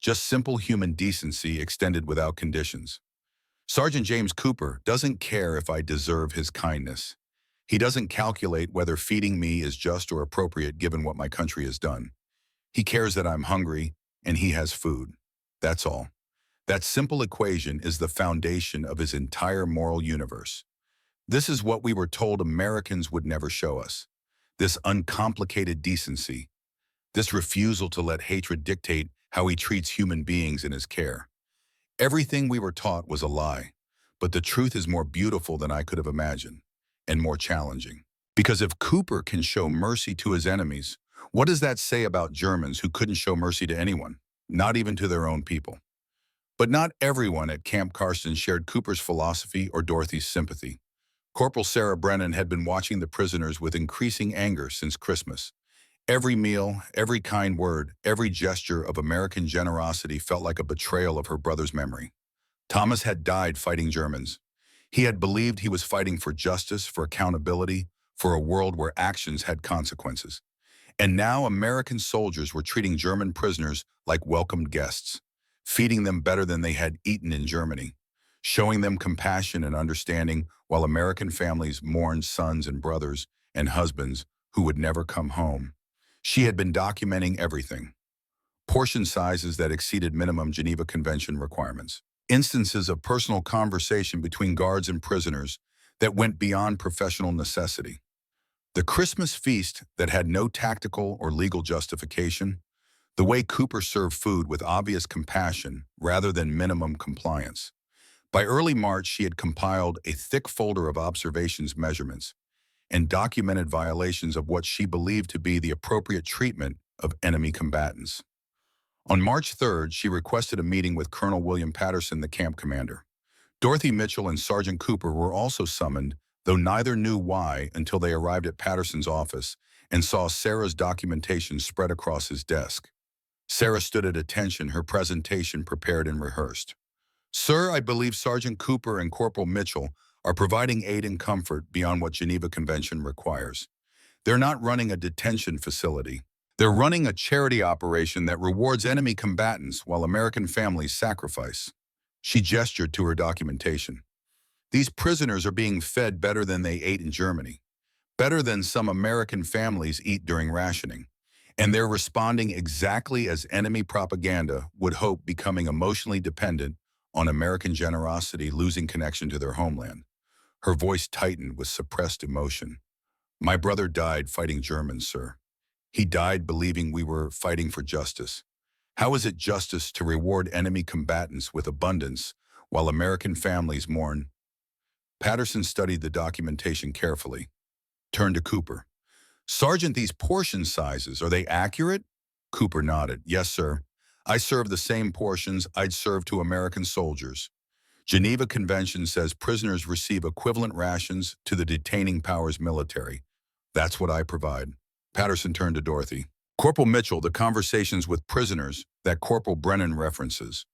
just simple human decency extended without conditions. Sergeant James Cooper doesn't care if I deserve his kindness. He doesn't calculate whether feeding me is just or appropriate given what my country has done. He cares that I'm hungry and he has food. That's all. That simple equation is the foundation of his entire moral universe. This is what we were told Americans would never show us. This uncomplicated decency. This refusal to let hatred dictate how he treats human beings in his care. Everything we were taught was a lie, but the truth is more beautiful than I could have imagined, and more challenging. Because if Cooper can show mercy to his enemies, what does that say about Germans who couldn't show mercy to anyone, not even to their own people?" But not everyone at Camp Carson shared Cooper's philosophy or Dorothy's sympathy. Corporal Sarah Brennan had been watching the prisoners with increasing anger since Christmas. Every meal, every kind word, every gesture of American generosity felt like a betrayal of her brother's memory. Thomas had died fighting Germans. He had believed he was fighting for justice, for accountability, for a world where actions had consequences. And now American soldiers were treating German prisoners like welcomed guests, feeding them better than they had eaten in Germany, showing them compassion and understanding while American families mourned sons and brothers and husbands who would never come home. She had been documenting everything. Portion sizes that exceeded minimum Geneva Convention requirements. instances of personal conversation between guards and prisoners that went beyond professional necessity. The Christmas feast that had no tactical or legal justification, the way Cooper served food with obvious compassion rather than minimum compliance. By early March, she had compiled a thick folder of observations measurements and documented violations of what she believed to be the appropriate treatment of enemy combatants. On March 3rd, she requested a meeting with Colonel William Patterson, the camp commander. Dorothy Mitchell and Sergeant Cooper were also summoned, though neither knew why until they arrived at Patterson's office and saw Sarah's documentation spread across his desk. Sarah stood at attention, her presentation prepared and rehearsed. "Sir, I believe Sergeant Cooper and Corporal Mitchell are providing aid and comfort beyond what Geneva Convention requires. They're not running a detention facility. They're running a charity operation that rewards enemy combatants while American families sacrifice." She gestured to her documentation. "These prisoners are being fed better than they ate in Germany, better than some American families eat during rationing. And they're responding exactly as enemy propaganda would hope, becoming emotionally dependent on American generosity, losing connection to their homeland." Her voice tightened with suppressed emotion. "My brother died fighting Germans, sir. He died believing we were fighting for justice. How is it justice to reward enemy combatants with abundance while American families mourn?" Patterson studied the documentation carefully, turned to Cooper. "Sergeant, these portion sizes, are they accurate?" Cooper nodded. "Yes, sir. I serve the same portions I'd serve to American soldiers. Geneva Convention says prisoners receive equivalent rations to the detaining power's military. That's what I provide." Patterson turned to Dorothy. "Corporal Mitchell, the conversations with prisoners that Corporal Brennan references,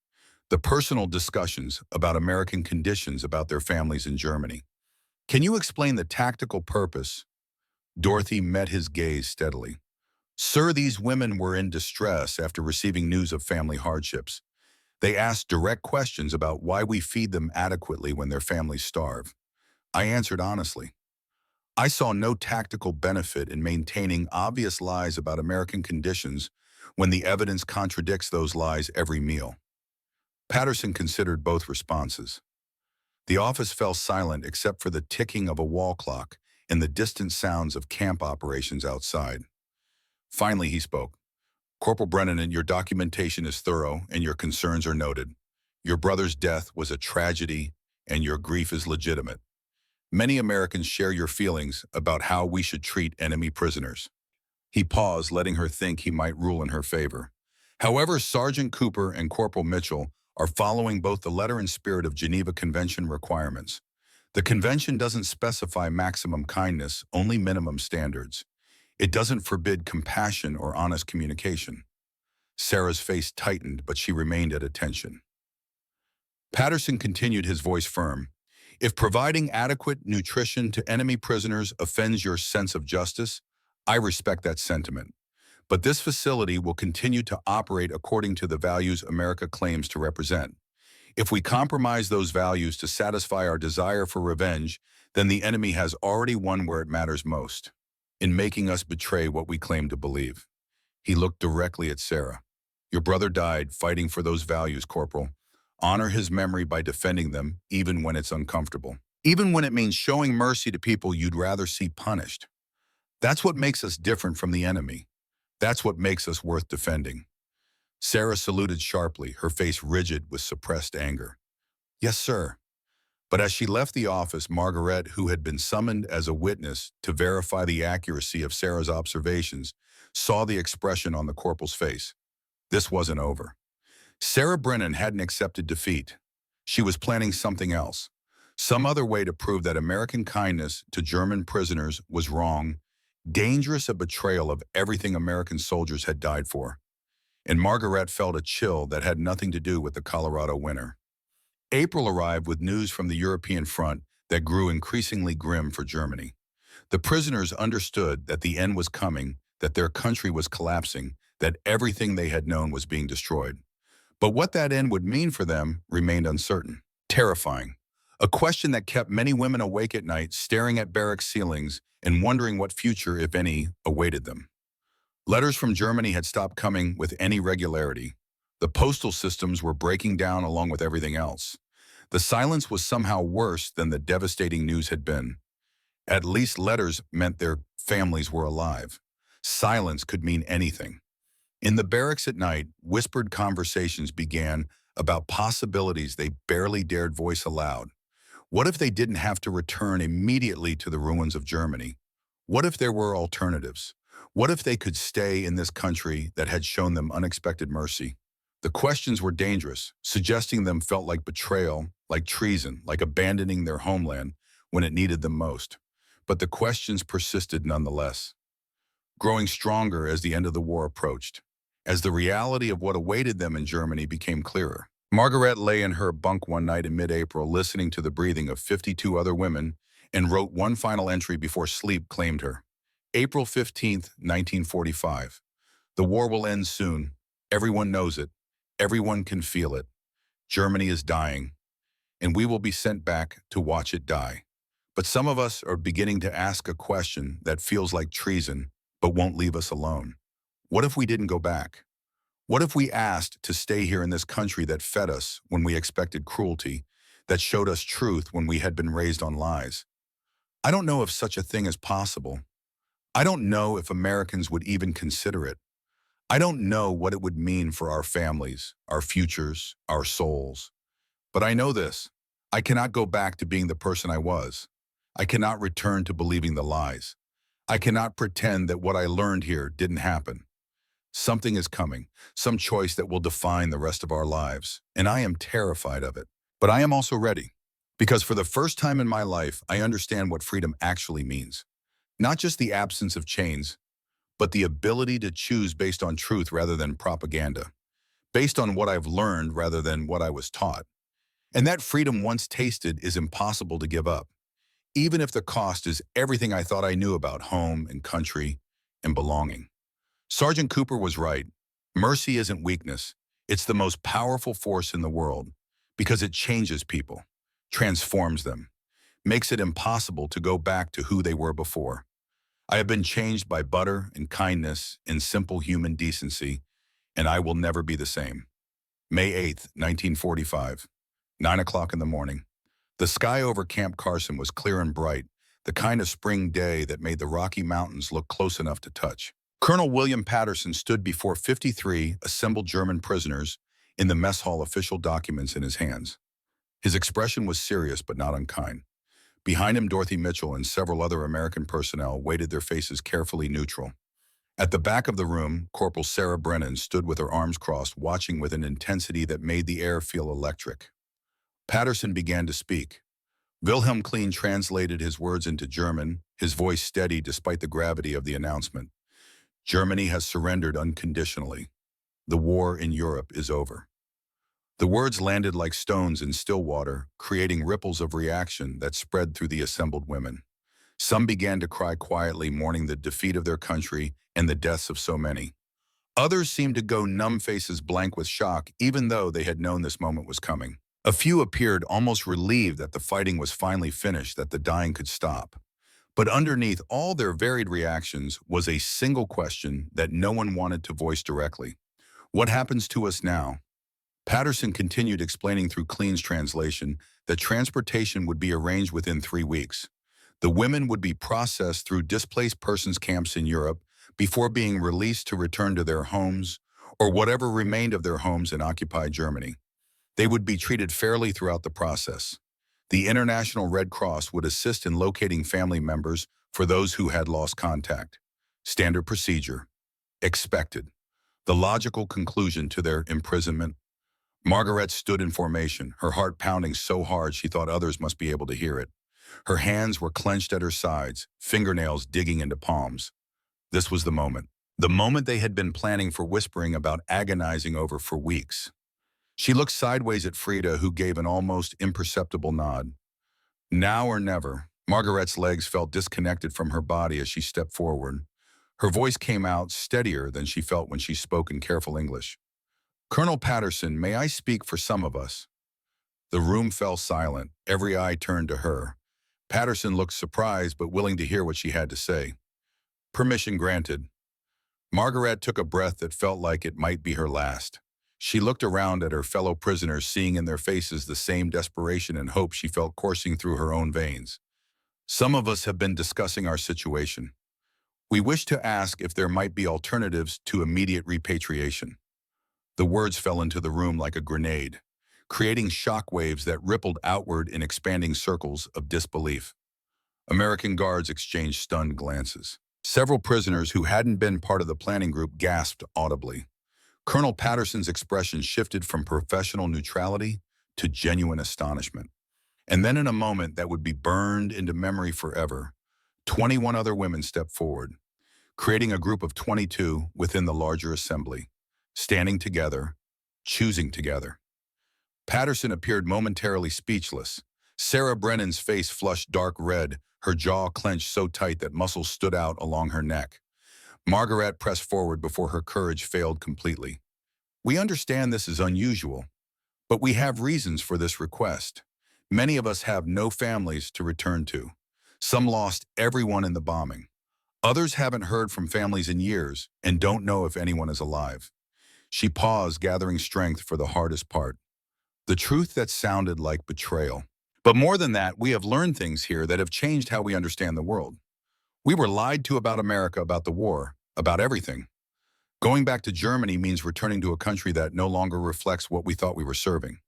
the personal discussions about American conditions about their families in Germany. Can you explain the tactical purpose?" Dorothy met his gaze steadily. "Sir, these women were in distress after receiving news of family hardships. They asked direct questions about why we feed them adequately when their families starve. I answered honestly. I saw no tactical benefit in maintaining obvious lies about American conditions when the evidence contradicts those lies every meal." Patterson considered both responses. The office fell silent except for the ticking of a wall clock and the distant sounds of camp operations outside. Finally, he spoke. "Corporal Brennan, your documentation is thorough and your concerns are noted. Your brother's death was a tragedy and your grief is legitimate. Many Americans share your feelings about how we should treat enemy prisoners." He paused, letting her think he might rule in her favor. "However, Sergeant Cooper and Corporal Mitchell are following both the letter and spirit of Geneva Convention requirements. The convention doesn't specify maximum kindness, only minimum standards. It doesn't forbid compassion or honest communication." Sarah's face tightened, but she remained at attention. Patterson continued, his voice firm. "If providing adequate nutrition to enemy prisoners offends your sense of justice, I respect that sentiment. But this facility will continue to operate according to the values America claims to represent. If we compromise those values to satisfy our desire for revenge, then the enemy has already won where it matters most, in making us betray what we claim to believe." He looked directly at Sarah. "Your brother died fighting for those values, Corporal. Honor his memory by defending them, even when it's uncomfortable. Even when it means showing mercy to people you'd rather see punished. That's what makes us different from the enemy. That's what makes us worth defending." Sarah saluted sharply, her face rigid with suppressed anger. "Yes, sir." But as she left the office, Margaret, who had been summoned as a witness to verify the accuracy of Sarah's observations, saw the expression on the corporal's face. This wasn't over. Sarah Brennan hadn't accepted defeat. She was planning something else. Some other way to prove that American kindness to German prisoners was wrong, dangerous, a betrayal of everything American soldiers had died for. And Margaret felt a chill that had nothing to do with the Colorado winter. April arrived with news from the European front that grew increasingly grim for Germany. The prisoners understood that the end was coming, that their country was collapsing, that everything they had known was being destroyed. But what that end would mean for them remained uncertain, terrifying. A question that kept many women awake at night, staring at barracks ceilings and wondering what future, if any, awaited them. Letters from Germany had stopped coming with any regularity. The postal systems were breaking down along with everything else. The silence was somehow worse than the devastating news had been. At least letters meant their families were alive. Silence could mean anything. In the barracks at night, whispered conversations began about possibilities they barely dared voice aloud. What if they didn't have to return immediately to the ruins of Germany? What if there were alternatives? What if they could stay in this country that had shown them unexpected mercy? The questions were dangerous. Suggesting them felt like betrayal, like treason, like abandoning their homeland when it needed them most. But the questions persisted nonetheless, growing stronger as the end of the war approached, as the reality of what awaited them in Germany became clearer. Margaret lay in her bunk one night in mid-April listening to the breathing of 52 other women and wrote one final entry before sleep claimed her. April 15th, 1945. The war will end soon. Everyone knows it. Everyone can feel it. Germany is dying, and we will be sent back to watch it die. But some of us are beginning to ask a question that feels like treason, but won't leave us alone. What if we didn't go back? What if we asked to stay here in this country that fed us when we expected cruelty, that showed us truth when we had been raised on lies? I don't know if such a thing is possible. I don't know if Americans would even consider it. I don't know what it would mean for our families, our futures, our souls. But I know this. I cannot go back to being the person I was. I cannot return to believing the lies. I cannot pretend that what I learned here didn't happen. Something is coming, some choice that will define the rest of our lives, and I am terrified of it. But I am also ready, because for the first time in my life, I understand what freedom actually means. Not just the absence of chains, but the ability to choose based on truth rather than propaganda, based on what I've learned rather than what I was taught. And that freedom once tasted is impossible to give up, even if the cost is everything I thought I knew about home and country and belonging. Sergeant Cooper was right. Mercy isn't weakness. It's the most powerful force in the world because it changes people, transforms them, makes it impossible to go back to who they were before. I have been changed by butter and kindness and simple human decency, and I will never be the same. May 8th, 1945, 9 o'clock in the morning. The sky over Camp Carson was clear and bright, the kind of spring day that made the Rocky Mountains look close enough to touch. Colonel William Patterson stood before 53 assembled German prisoners in the mess hall, official documents in his hands. His expression was serious but not unkind. Behind him, Dorothy Mitchell and several other American personnel waited, their faces carefully neutral. At the back of the room, Corporal Sarah Brennan stood with her arms crossed, watching with an intensity that made the air feel electric. Patterson began to speak. Wilhelm Klein translated his words into German, his voice steady despite the gravity of the announcement. Germany has surrendered unconditionally. The war in Europe is over. The words landed like stones in still water, creating ripples of reaction that spread through the assembled women. Some began to cry quietly, mourning the defeat of their country and the deaths of so many. Others seemed to go numb, faces blank with shock, even though they had known this moment was coming. A few appeared almost relieved that the fighting was finally finished, that the dying could stop. But underneath all their varied reactions was a single question that no one wanted to voice directly. What happens to us now? Patterson continued, explaining through Klein's translation that transportation would be arranged within 3 weeks. The women would be processed through displaced persons camps in Europe before being released to return to their homes or whatever remained of their homes in occupied Germany. They would be treated fairly throughout the process. The International Red Cross would assist in locating family members for those who had lost contact. Standard procedure. Expected. The logical conclusion to their imprisonment. Margaret stood in formation, her heart pounding so hard she thought others must be able to hear it. Her hands were clenched at her sides, fingernails digging into palms. This was the moment. The moment they had been planning for, whispering about, agonizing over for weeks. She looked sideways at Frida, who gave an almost imperceptible nod. Now or never. Margaret's legs felt disconnected from her body as she stepped forward. Her voice came out steadier than she felt when she spoke in careful English. Colonel Patterson, may I speak for some of us? The room fell silent. Every eye turned to her. Patterson looked surprised but willing to hear what she had to say. Permission granted. Margaret took a breath that felt like it might be her last. She looked around at her fellow prisoners, seeing in their faces the same desperation and hope she felt coursing through her own veins. Some of us have been discussing our situation. We wish to ask if there might be alternatives to immediate repatriation. The words fell into the room like a grenade, creating shock waves that rippled outward in expanding circles of disbelief. American guards exchanged stunned glances. Several prisoners who hadn't been part of the planning group gasped audibly. Colonel Patterson's expression shifted from professional neutrality to genuine astonishment. And then in a moment that would be burned into memory forever, 21 other women stepped forward, creating a group of 22 within the larger assembly, standing together, choosing together. Patterson appeared momentarily speechless. Sarah Brennan's face flushed dark red, her jaw clenched so tight that muscles stood out along her neck. Margaret pressed forward before her courage failed completely. We understand this is unusual, but we have reasons for this request. Many of us have no families to return to. Some lost everyone in the bombing. Others haven't heard from families in years and don't know if anyone is alive. She paused, gathering strength for the hardest part. The truth that sounded like betrayal. But more than that, we have learned things here that have changed how we understand the world. We were lied to about America, about the war, about everything. Going back to Germany means returning to a country that no longer reflects what we thought we were serving.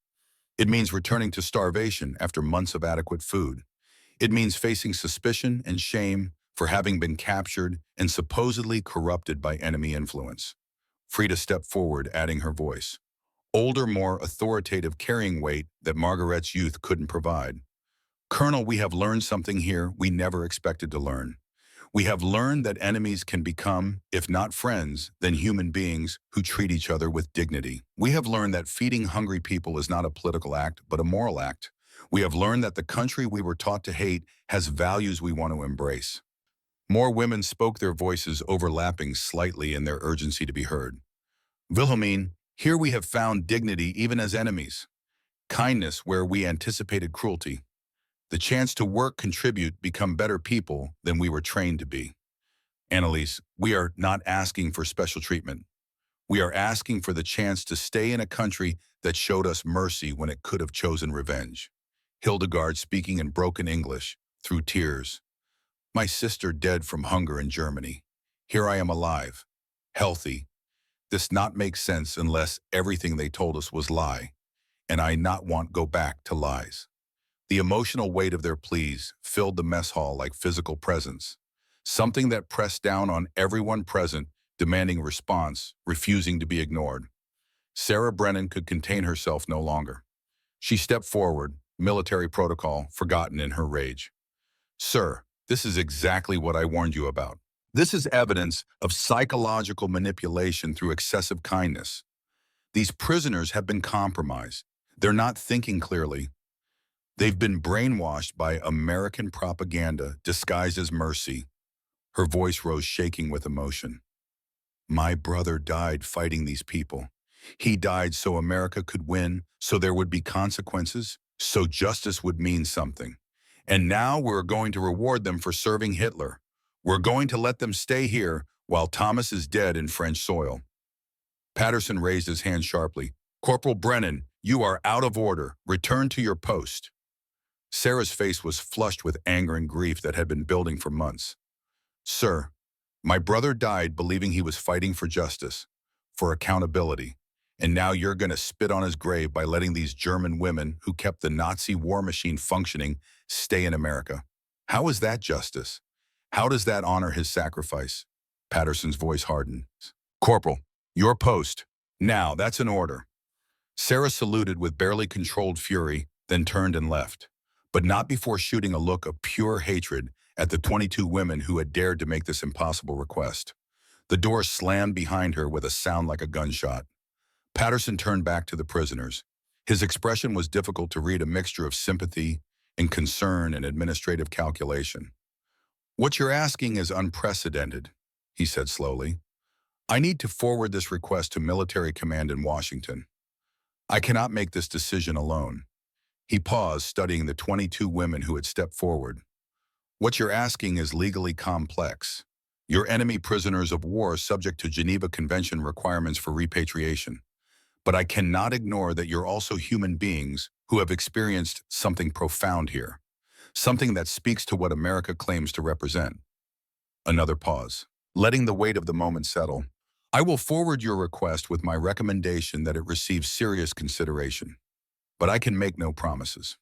It means returning to starvation after months of adequate food. It means facing suspicion and shame for having been captured and supposedly corrupted by enemy influence. Frida stepped forward, adding her voice. Older, more authoritative, carrying weight that Margaret's youth couldn't provide. Colonel, we have learned something here we never expected to learn. We have learned that enemies can become, if not friends, then human beings who treat each other with dignity. We have learned that feeding hungry people is not a political act, but a moral act. We have learned that the country we were taught to hate has values we want to embrace. More women spoke, their voices overlapping slightly in their urgency to be heard. Wilhelmine, here we have found dignity even as enemies. Kindness where we anticipated cruelty. The chance to work, contribute, become better people than we were trained to be. Annalise, we are not asking for special treatment. We are asking for the chance to stay in a country that showed us mercy when it could have chosen revenge. Hildegard, speaking in broken English, through tears. My sister dead from hunger in Germany. Here I am alive, healthy. This not make sense unless everything they told us was lie, and I not want go back to lies. The emotional weight of their pleas filled the mess hall like physical presence, something that pressed down on everyone present, demanding response, refusing to be ignored. Sarah Brennan could contain herself no longer. She stepped forward, military protocol forgotten in her rage. Sir, this is exactly what I warned you about. This is evidence of psychological manipulation through excessive kindness. These prisoners have been compromised. They're not thinking clearly. They've been brainwashed by American propaganda disguised as mercy. Her voice rose, shaking with emotion. My brother died fighting these people. He died so America could win, so there would be consequences, so justice would mean something. And now we're going to reward them for serving Hitler. We're going to let them stay here while Thomas is dead in French soil. Patterson raised his hand sharply. Corporal Brennan, you are out of order. Return to your post. Sarah's face was flushed with anger and grief that had been building for months. Sir, my brother died believing he was fighting for justice, for accountability, and now you're going to spit on his grave by letting these German women who kept the Nazi war machine functioning stay in America. How is that justice? How does that honor his sacrifice? Patterson's voice hardened. Corporal, your post. Now, that's an order. Sarah saluted with barely controlled fury, then turned and left, but not before shooting a look of pure hatred at the 22 women who had dared to make this impossible request. The door slammed behind her with a sound like a gunshot. Patterson turned back to the prisoners. His expression was difficult to read, a mixture of sympathy and concern and administrative calculation. What you're asking is unprecedented, he said slowly. I need to forward this request to military command in Washington. I cannot make this decision alone. He paused, studying the 22 women who had stepped forward. What you're asking is legally complex. Your enemy prisoners of war subject to Geneva Convention requirements for repatriation. But I cannot ignore that you're also human beings who have experienced something profound here, something that speaks to what America claims to represent. Another pause. Letting the weight of the moment settle, I will forward your request with my recommendation that it receive serious consideration. But I can make no promises.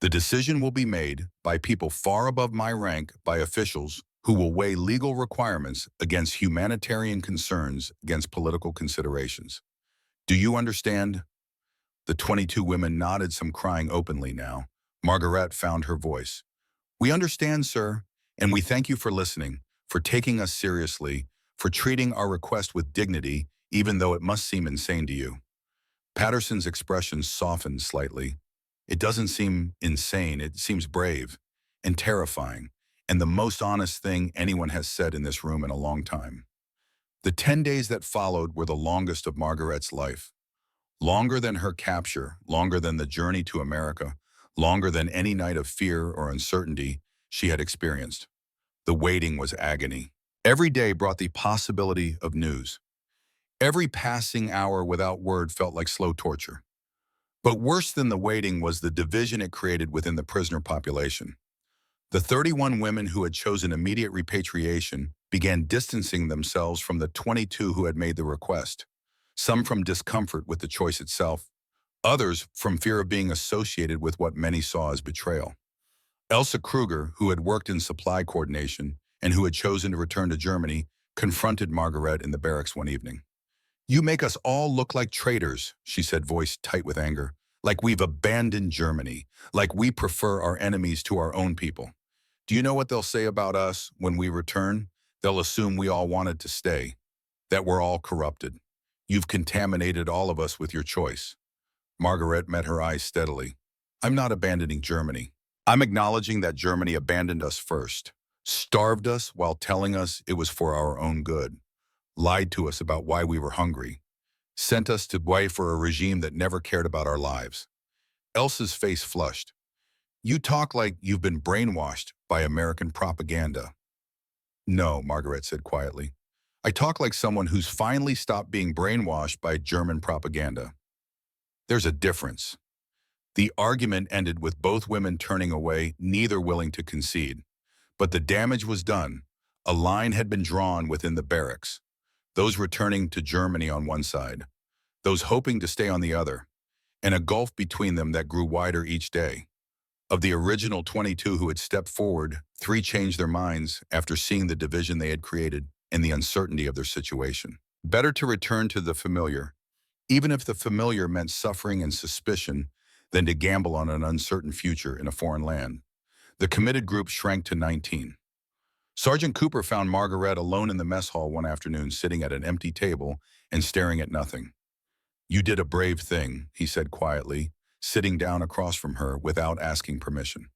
The decision will be made by people far above my rank, by officials who will weigh legal requirements against humanitarian concerns, against political considerations. Do you understand? The 22 women nodded, some crying openly now. Margaret found her voice. We understand, sir, and we thank you for listening, for taking us seriously, for treating our request with dignity, even though it must seem insane to you. Patterson's expression softened slightly. It doesn't seem insane, it seems brave and terrifying, and the most honest thing anyone has said in this room in a long time. The 10 days that followed were the longest of Margaret's life. Longer than her capture, longer than the journey to America, longer than any night of fear or uncertainty she had experienced. The waiting was agony. Every day brought the possibility of news. Every passing hour without word felt like slow torture. But worse than the waiting was the division it created within the prisoner population. The 31 women who had chosen immediate repatriation began distancing themselves from the 22 who had made the request, some from discomfort with the choice itself, others from fear of being associated with what many saw as betrayal. Elsa Kruger, who had worked in supply coordination and who had chosen to return to Germany, confronted Margaret in the barracks one evening. You make us all look like traitors, she said, voice tight with anger, like we've abandoned Germany, like we prefer our enemies to our own people. Do you know what they'll say about us when we return? They'll assume we all wanted to stay, that we're all corrupted. You've contaminated all of us with your choice. Margaret met her eyes steadily. I'm not abandoning Germany. I'm acknowledging that Germany abandoned us first, starved us while telling us it was for our own good, lied to us about why we were hungry, sent us to fight for a regime that never cared about our lives. Elsa's face flushed. You talk like you've been brainwashed by American propaganda. No, Margaret said quietly. I talk like someone who's finally stopped being brainwashed by German propaganda. There's a difference. The argument ended with both women turning away, neither willing to concede. But the damage was done. A line had been drawn within the barracks. Those returning to Germany on one side, those hoping to stay on the other, and a gulf between them that grew wider each day. Of the original 22 who had stepped forward, 3 changed their minds after seeing the division they had created and the uncertainty of their situation. Better to return to the familiar, even if the familiar meant suffering and suspicion, than to gamble on an uncertain future in a foreign land. The committed group shrank to 19. Sergeant Cooper found Margaret alone in the mess hall one afternoon, sitting at an empty table and staring at nothing. You did a brave thing, he said quietly, sitting down across from her without asking permission.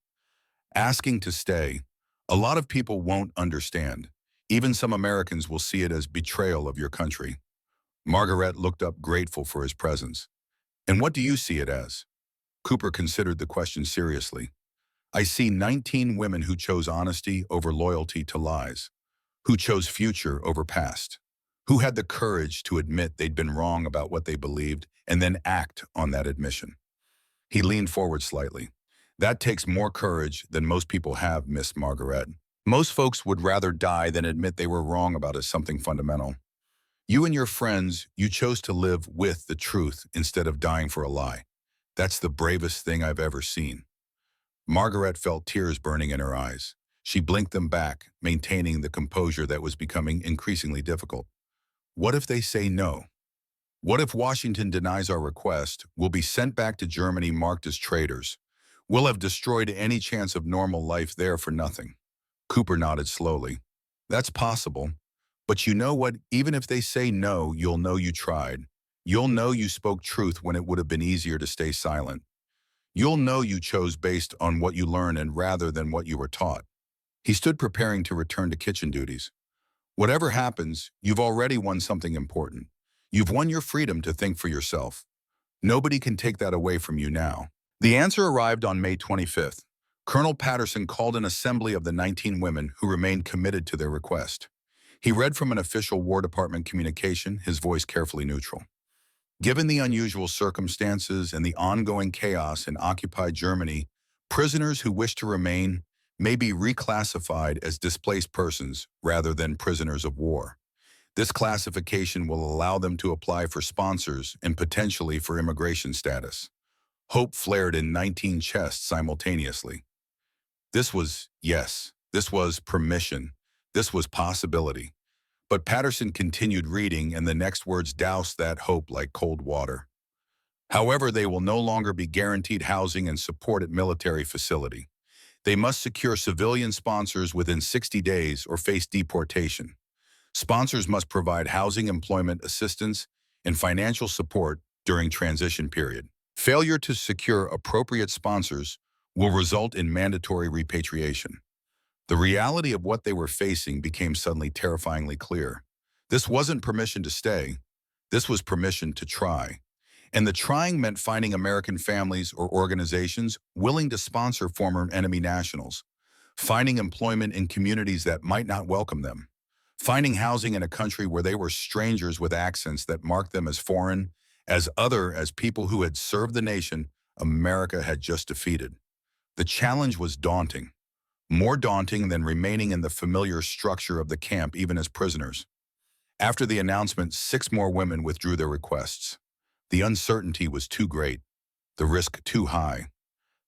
Asking to stay. A lot of people won't understand. Even some Americans will see it as betrayal of your country. Margaret looked up, grateful for his presence. And what do you see it as? Cooper considered the question seriously. I see 19 women who chose honesty over loyalty to lies, who chose future over past, who had the courage to admit they'd been wrong about what they believed and then act on that admission. He leaned forward slightly. That takes more courage than most people have, Miss Margaret. Most folks would rather die than admit they were wrong about something fundamental. You and your friends, you chose to live with the truth instead of dying for a lie. That's the bravest thing I've ever seen. Margaret felt tears burning in her eyes. She blinked them back, maintaining the composure that was becoming increasingly difficult. What if they say no? What if Washington denies our request? We'll be sent back to Germany marked as traitors. We'll have destroyed any chance of normal life there for nothing. Cooper nodded slowly. That's possible. But you know what? Even if they say no, you'll know you tried. You'll know you spoke truth when it would have been easier to stay silent. You'll know you chose based on what you learned and rather than what you were taught. He stood preparing to return to kitchen duties. Whatever happens, you've already won something important. You've won your freedom to think for yourself. Nobody can take that away from you now. The answer arrived on May 25th. Colonel Patterson called an assembly of the 19 women who remained committed to their request. He read from an official War Department communication, his voice carefully neutral. Given the unusual circumstances and the ongoing chaos in occupied Germany, prisoners who wish to remain may be reclassified as displaced persons rather than prisoners of war. This classification will allow them to apply for sponsors and potentially for immigration status. Hope flared in 19 chests simultaneously. This was permission. This was possibility. But Patterson continued reading, and the next words doused that hope like cold water. However, they will no longer be guaranteed housing and support at military facility. They must secure civilian sponsors within 60 days or face deportation. Sponsors must provide housing, employment assistance, and financial support during transition period. Failure to secure appropriate sponsors will result in mandatory repatriation. The reality of what they were facing became suddenly terrifyingly clear. This wasn't permission to stay. This was permission to try. And the trying meant finding American families or organizations willing to sponsor former enemy nationals, finding employment in communities that might not welcome them, finding housing in a country where they were strangers with accents that marked them as foreign, as other, as people who had served the nation America had just defeated. The challenge was daunting. More daunting than remaining in the familiar structure of the camp even as prisoners. After the announcement, 6 more women withdrew their requests. The uncertainty was too great, the risk too high.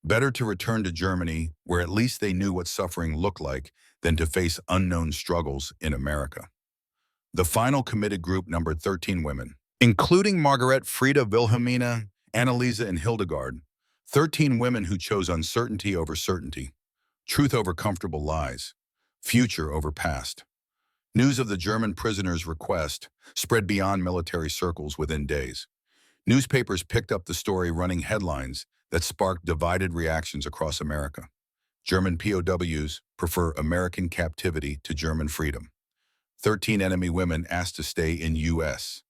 Better to return to Germany, where at least they knew what suffering looked like, than to face unknown struggles in America. The final committed group numbered 13 women, including Margaret, Frida, Wilhelmina, Annalisa, and Hildegard, 13 women who chose uncertainty over certainty. Truth over comfortable lies, future over past. News of the German prisoners' request spread beyond military circles within days. Newspapers picked up the story, running headlines that sparked divided reactions across America. German POWs prefer American captivity to German freedom. 13 enemy women asked to stay in U.S.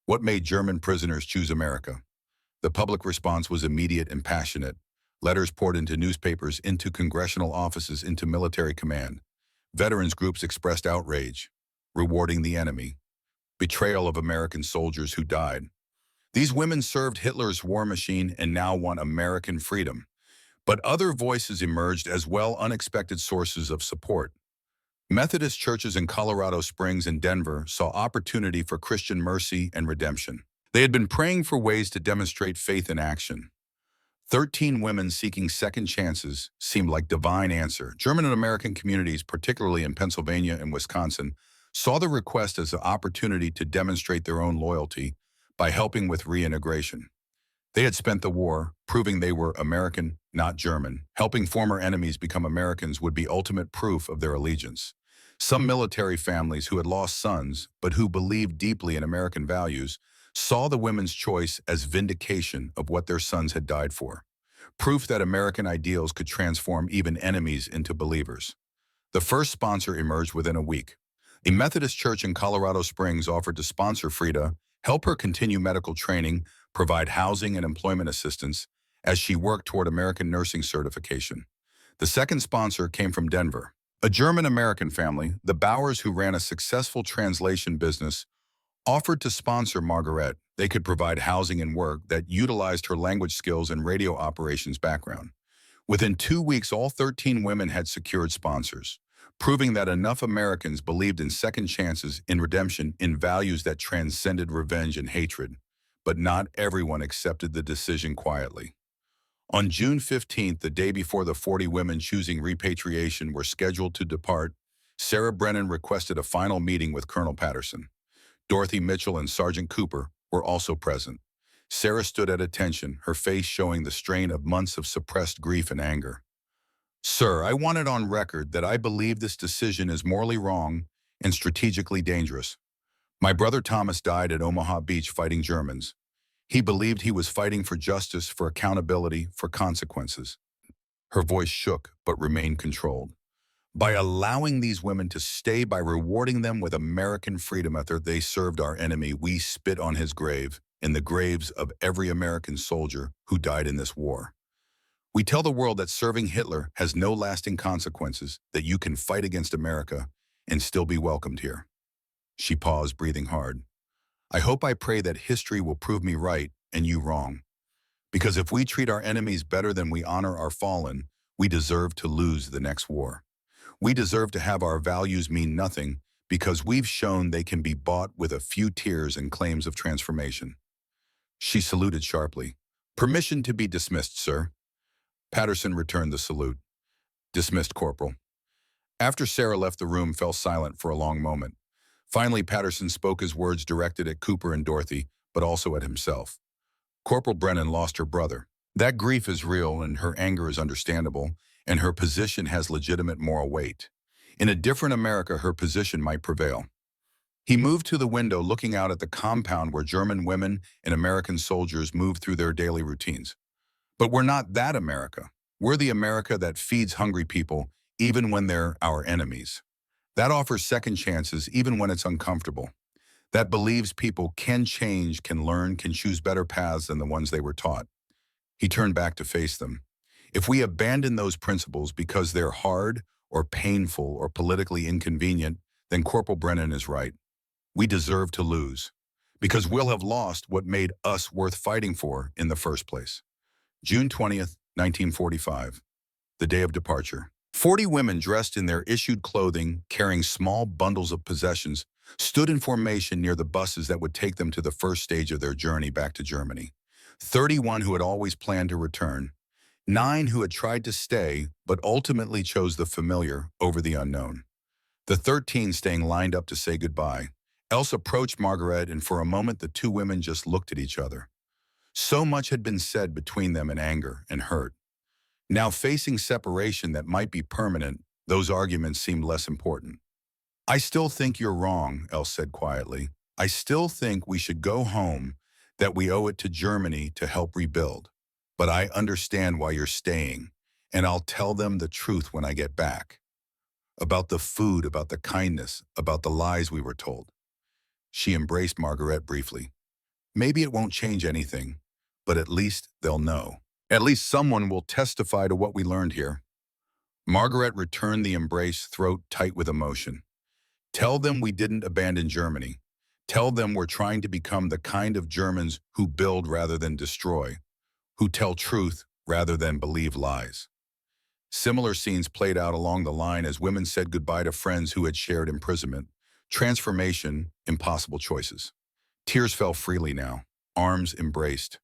What made German prisoners choose America? The public response was immediate and passionate. Letters poured into newspapers, into congressional offices, into military command. Veterans groups expressed outrage, rewarding the enemy, betrayal of American soldiers who died. These women served Hitler's war machine and now want American freedom. But other voices emerged as well, unexpected sources of support. Methodist churches in Colorado Springs and Denver saw opportunity for Christian mercy and redemption. They had been praying for ways to demonstrate faith in action. 13 women seeking second chances seemed like divine answer. German and American communities, particularly in Pennsylvania and Wisconsin, saw the request as an opportunity to demonstrate their own loyalty by helping with reintegration. They had spent the war proving they were American, not German. Helping former enemies become Americans would be ultimate proof of their allegiance. Some military families who had lost sons but who believed deeply in American values saw the women's choice as vindication of what their sons had died for, proof that American ideals could transform even enemies into believers. The first sponsor emerged within a week. A Methodist church in Colorado Springs offered to sponsor Frida, help her continue medical training, provide housing and employment assistance as she worked toward American nursing certification. The second sponsor came from Denver. A German-American family, the Bowers, who ran a successful translation business, offered to sponsor Margaret. They could provide housing and work that utilized her language skills and radio operations background. Within 2 weeks, all 13 women had secured sponsors, proving that enough Americans believed in second chances, in redemption, in values that transcended revenge and hatred. But not everyone accepted the decision quietly. On June 15th, the day before the 40 women choosing repatriation were scheduled to depart, Sarah Brennan requested a final meeting with Colonel Patterson. Dorothy Mitchell and Sergeant Cooper were also present. Sarah stood at attention, her face showing the strain of months of suppressed grief and anger. "Sir, I want it on record that I believe this decision is morally wrong and strategically dangerous. My brother Thomas died at Omaha Beach fighting Germans. He believed he was fighting for justice, for accountability, for consequences." Her voice shook but remained controlled. "By allowing these women to stay, by rewarding them with American freedom after they served our enemy, we spit on his grave and the graves of every American soldier who died in this war. We tell the world that serving Hitler has no lasting consequences, that you can fight against America and still be welcomed here." She paused, breathing hard. I hope I pray that history will prove me right and you wrong. Because if we treat our enemies better than we honor our fallen, we deserve to lose the next war. We deserve to have our values mean nothing because we've shown they can be bought with a few tears and claims of transformation. She saluted sharply. Permission to be dismissed, sir. Patterson returned the salute. Dismissed, Corporal. After Sarah left the room, fell silent for a long moment. Finally, Patterson spoke his words directed at Cooper and Dorothy, but also at himself. Corporal Brennan lost her brother. That grief is real and her anger is understandable, and her position has legitimate moral weight. In a different America, her position might prevail. He moved to the window, looking out at the compound where German women and American soldiers moved through their daily routines. But we're not that America. We're the America that feeds hungry people, even when they're our enemies. That offers second chances, even when it's uncomfortable. That believes people can change, can learn, can choose better paths than the ones they were taught. He turned back to face them. If we abandon those principles because they're hard or painful or politically inconvenient, then Corporal Brennan is right. We deserve to lose, because we'll have lost what made us worth fighting for in the first place. June 20th, 1945, the day of departure. 40 women dressed in their issued clothing, carrying small bundles of possessions, stood in formation near the buses that would take them to the first stage of their journey back to Germany. 31 who had always planned to return, 9 who had tried to stay but ultimately chose the familiar over the unknown. The 13 staying lined up to say goodbye. Else approached Margaret, and for a moment the two women just looked at each other. So much had been said between them in anger and hurt. Now facing separation that might be permanent, those arguments seemed less important. I still think you're wrong, Else said quietly. I still think we should go home, that we owe it to Germany to help rebuild. But I understand why you're staying, and I'll tell them the truth when I get back. About the food, about the kindness, about the lies we were told. She embraced Margaret briefly. Maybe it won't change anything, but at least they'll know. At least someone will testify to what we learned here. Margaret returned the embrace, throat tight with emotion. Tell them we didn't abandon Germany. Tell them we're trying to become the kind of Germans who build rather than destroy, who tell truth rather than believe lies. Similar scenes played out along the line as women said goodbye to friends who had shared imprisonment, transformation, impossible choices. Tears fell freely now, arms embraced.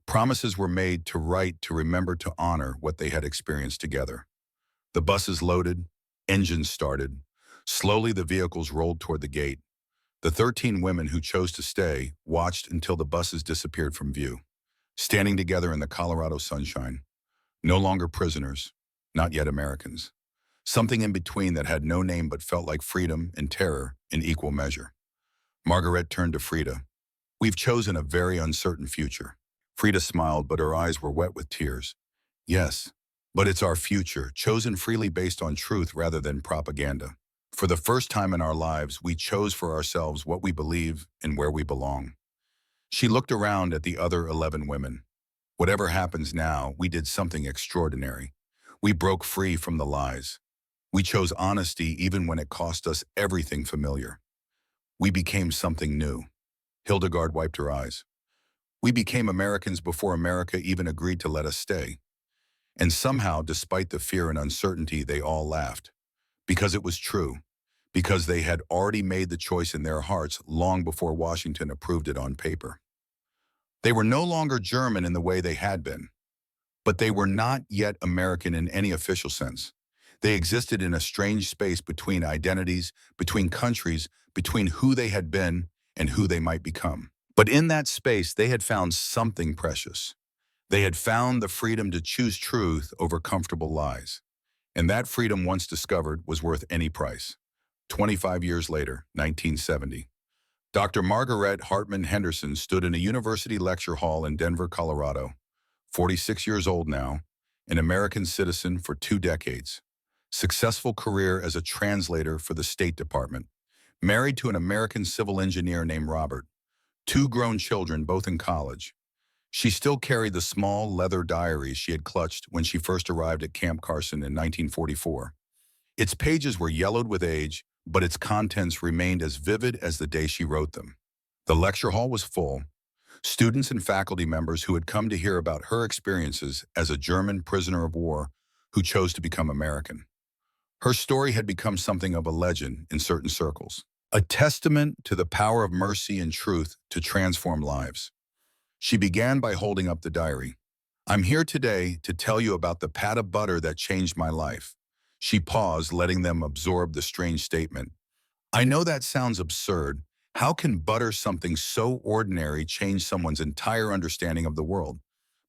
Promises were made to write, to remember, to honor what they had experienced together. The buses loaded, engines started. Slowly the vehicles rolled toward the gate. The 13 women who chose to stay watched until the buses disappeared from view, standing together in the Colorado sunshine. No longer prisoners, not yet Americans. Something in between that had no name but felt like freedom and terror in equal measure. Margaret turned to Frida. We've chosen a very uncertain future. Frida smiled, but her eyes were wet with tears. Yes, but it's our future, chosen freely based on truth rather than propaganda. For the first time in our lives, we chose for ourselves what we believe and where we belong. She looked around at the other 11 women. Whatever happens now, we did something extraordinary. We broke free from the lies. We chose honesty even when it cost us everything familiar. We became something new. Hildegard wiped her eyes. We became Americans before America even agreed to let us stay. And somehow, despite the fear and uncertainty, they all laughed. Because it was true. Because they had already made the choice in their hearts long before Washington approved it on paper. They were no longer German in the way they had been. But they were not yet American in any official sense. They existed in a strange space between identities, between countries, between who they had been and who they might become. But in that space, they had found something precious. They had found the freedom to choose truth over comfortable lies. And that freedom, once discovered, was worth any price. 25 years later, 1970. Dr. Margaret Hartman Henderson stood in a university lecture hall in Denver, Colorado. 46 years old now, an American citizen for 2 decades. Successful career as a translator for the State Department. Married to an American civil engineer named Robert. 2 grown children, both in college. She still carried the small leather diary she had clutched when she first arrived at Camp Carson in 1944. Its pages were yellowed with age, but its contents remained as vivid as the day she wrote them. The lecture hall was full. Students and faculty members who had come to hear about her experiences as a German prisoner of war who chose to become American. Her story had become something of a legend in certain circles, a testament to the power of mercy and truth to transform lives. She began by holding up the diary. "I'm here today to tell you about the pat of butter that changed my life." She paused, letting them absorb the strange statement. I know that sounds absurd. How can butter, something so ordinary, change someone's entire understanding of the world?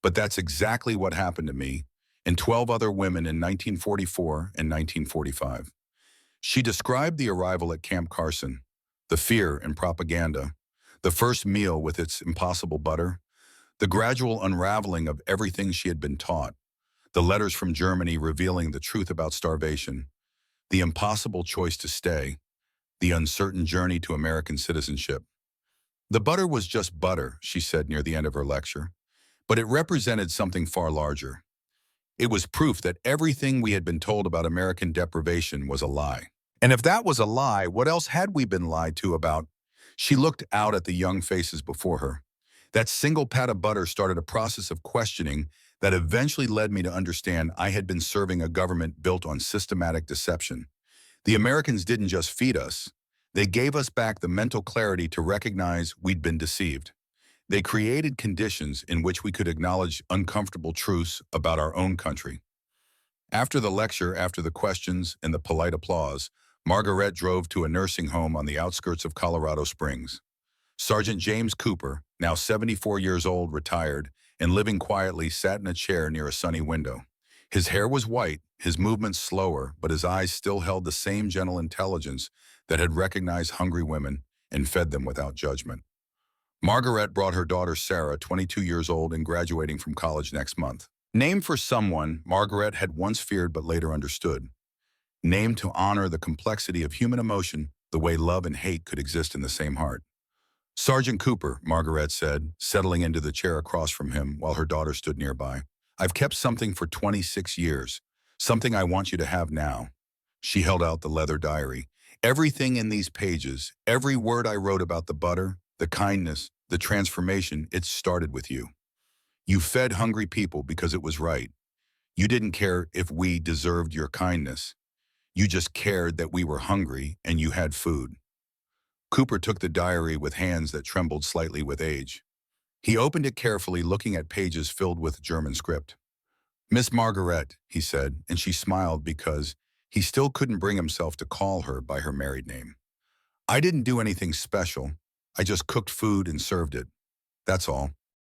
But that's exactly what happened to me and 12 other women in 1944 and 1945. She described the arrival at Camp Carson, the fear and propaganda, the first meal with its impossible butter, the gradual unraveling of everything she had been taught, the letters from Germany revealing the truth about starvation, the impossible choice to stay, the uncertain journey to American citizenship. The butter was just butter, she said near the end of her lecture, but it represented something far larger. It was proof that everything we had been told about American deprivation was a lie. And if that was a lie, what else had we been lied to about? She looked out at the young faces before her. That single pat of butter started a process of questioning that eventually led me to understand I had been serving a government built on systematic deception. The Americans didn't just feed us. They gave us back the mental clarity to recognize we'd been deceived. They created conditions in which we could acknowledge uncomfortable truths about our own country. After the lecture, after the questions and the polite applause, Margaret drove to a nursing home on the outskirts of Colorado Springs. Sergeant James Cooper, now 74 years old, retired, and living quietly, sat in a chair near a sunny window. His hair was white, his movements slower, but his eyes still held the same gentle intelligence that had recognized hungry women and fed them without judgment. Margaret brought her daughter Sarah, 22 years old and graduating from college next month. Named for someone Margaret had once feared but later understood. Named to honor the complexity of human emotion, the way love and hate could exist in the same heart. "Sergeant Cooper," Margaret said, settling into the chair across from him while her daughter stood nearby. "I've kept something for 26 years, something I want you to have now." She held out the leather diary. "Everything in these pages, every word I wrote about the butter, the kindness, the transformation, it started with you. You fed hungry people because it was right. You didn't care if we deserved your kindness. You just cared that we were hungry and you had food." Cooper took the diary with hands that trembled slightly with age. He opened it carefully, looking at pages filled with German script. "Miss Margaret," he said, and she smiled because he still couldn't bring himself to call her by her married name. "I didn't do anything special. I just cooked food and served it. That's all."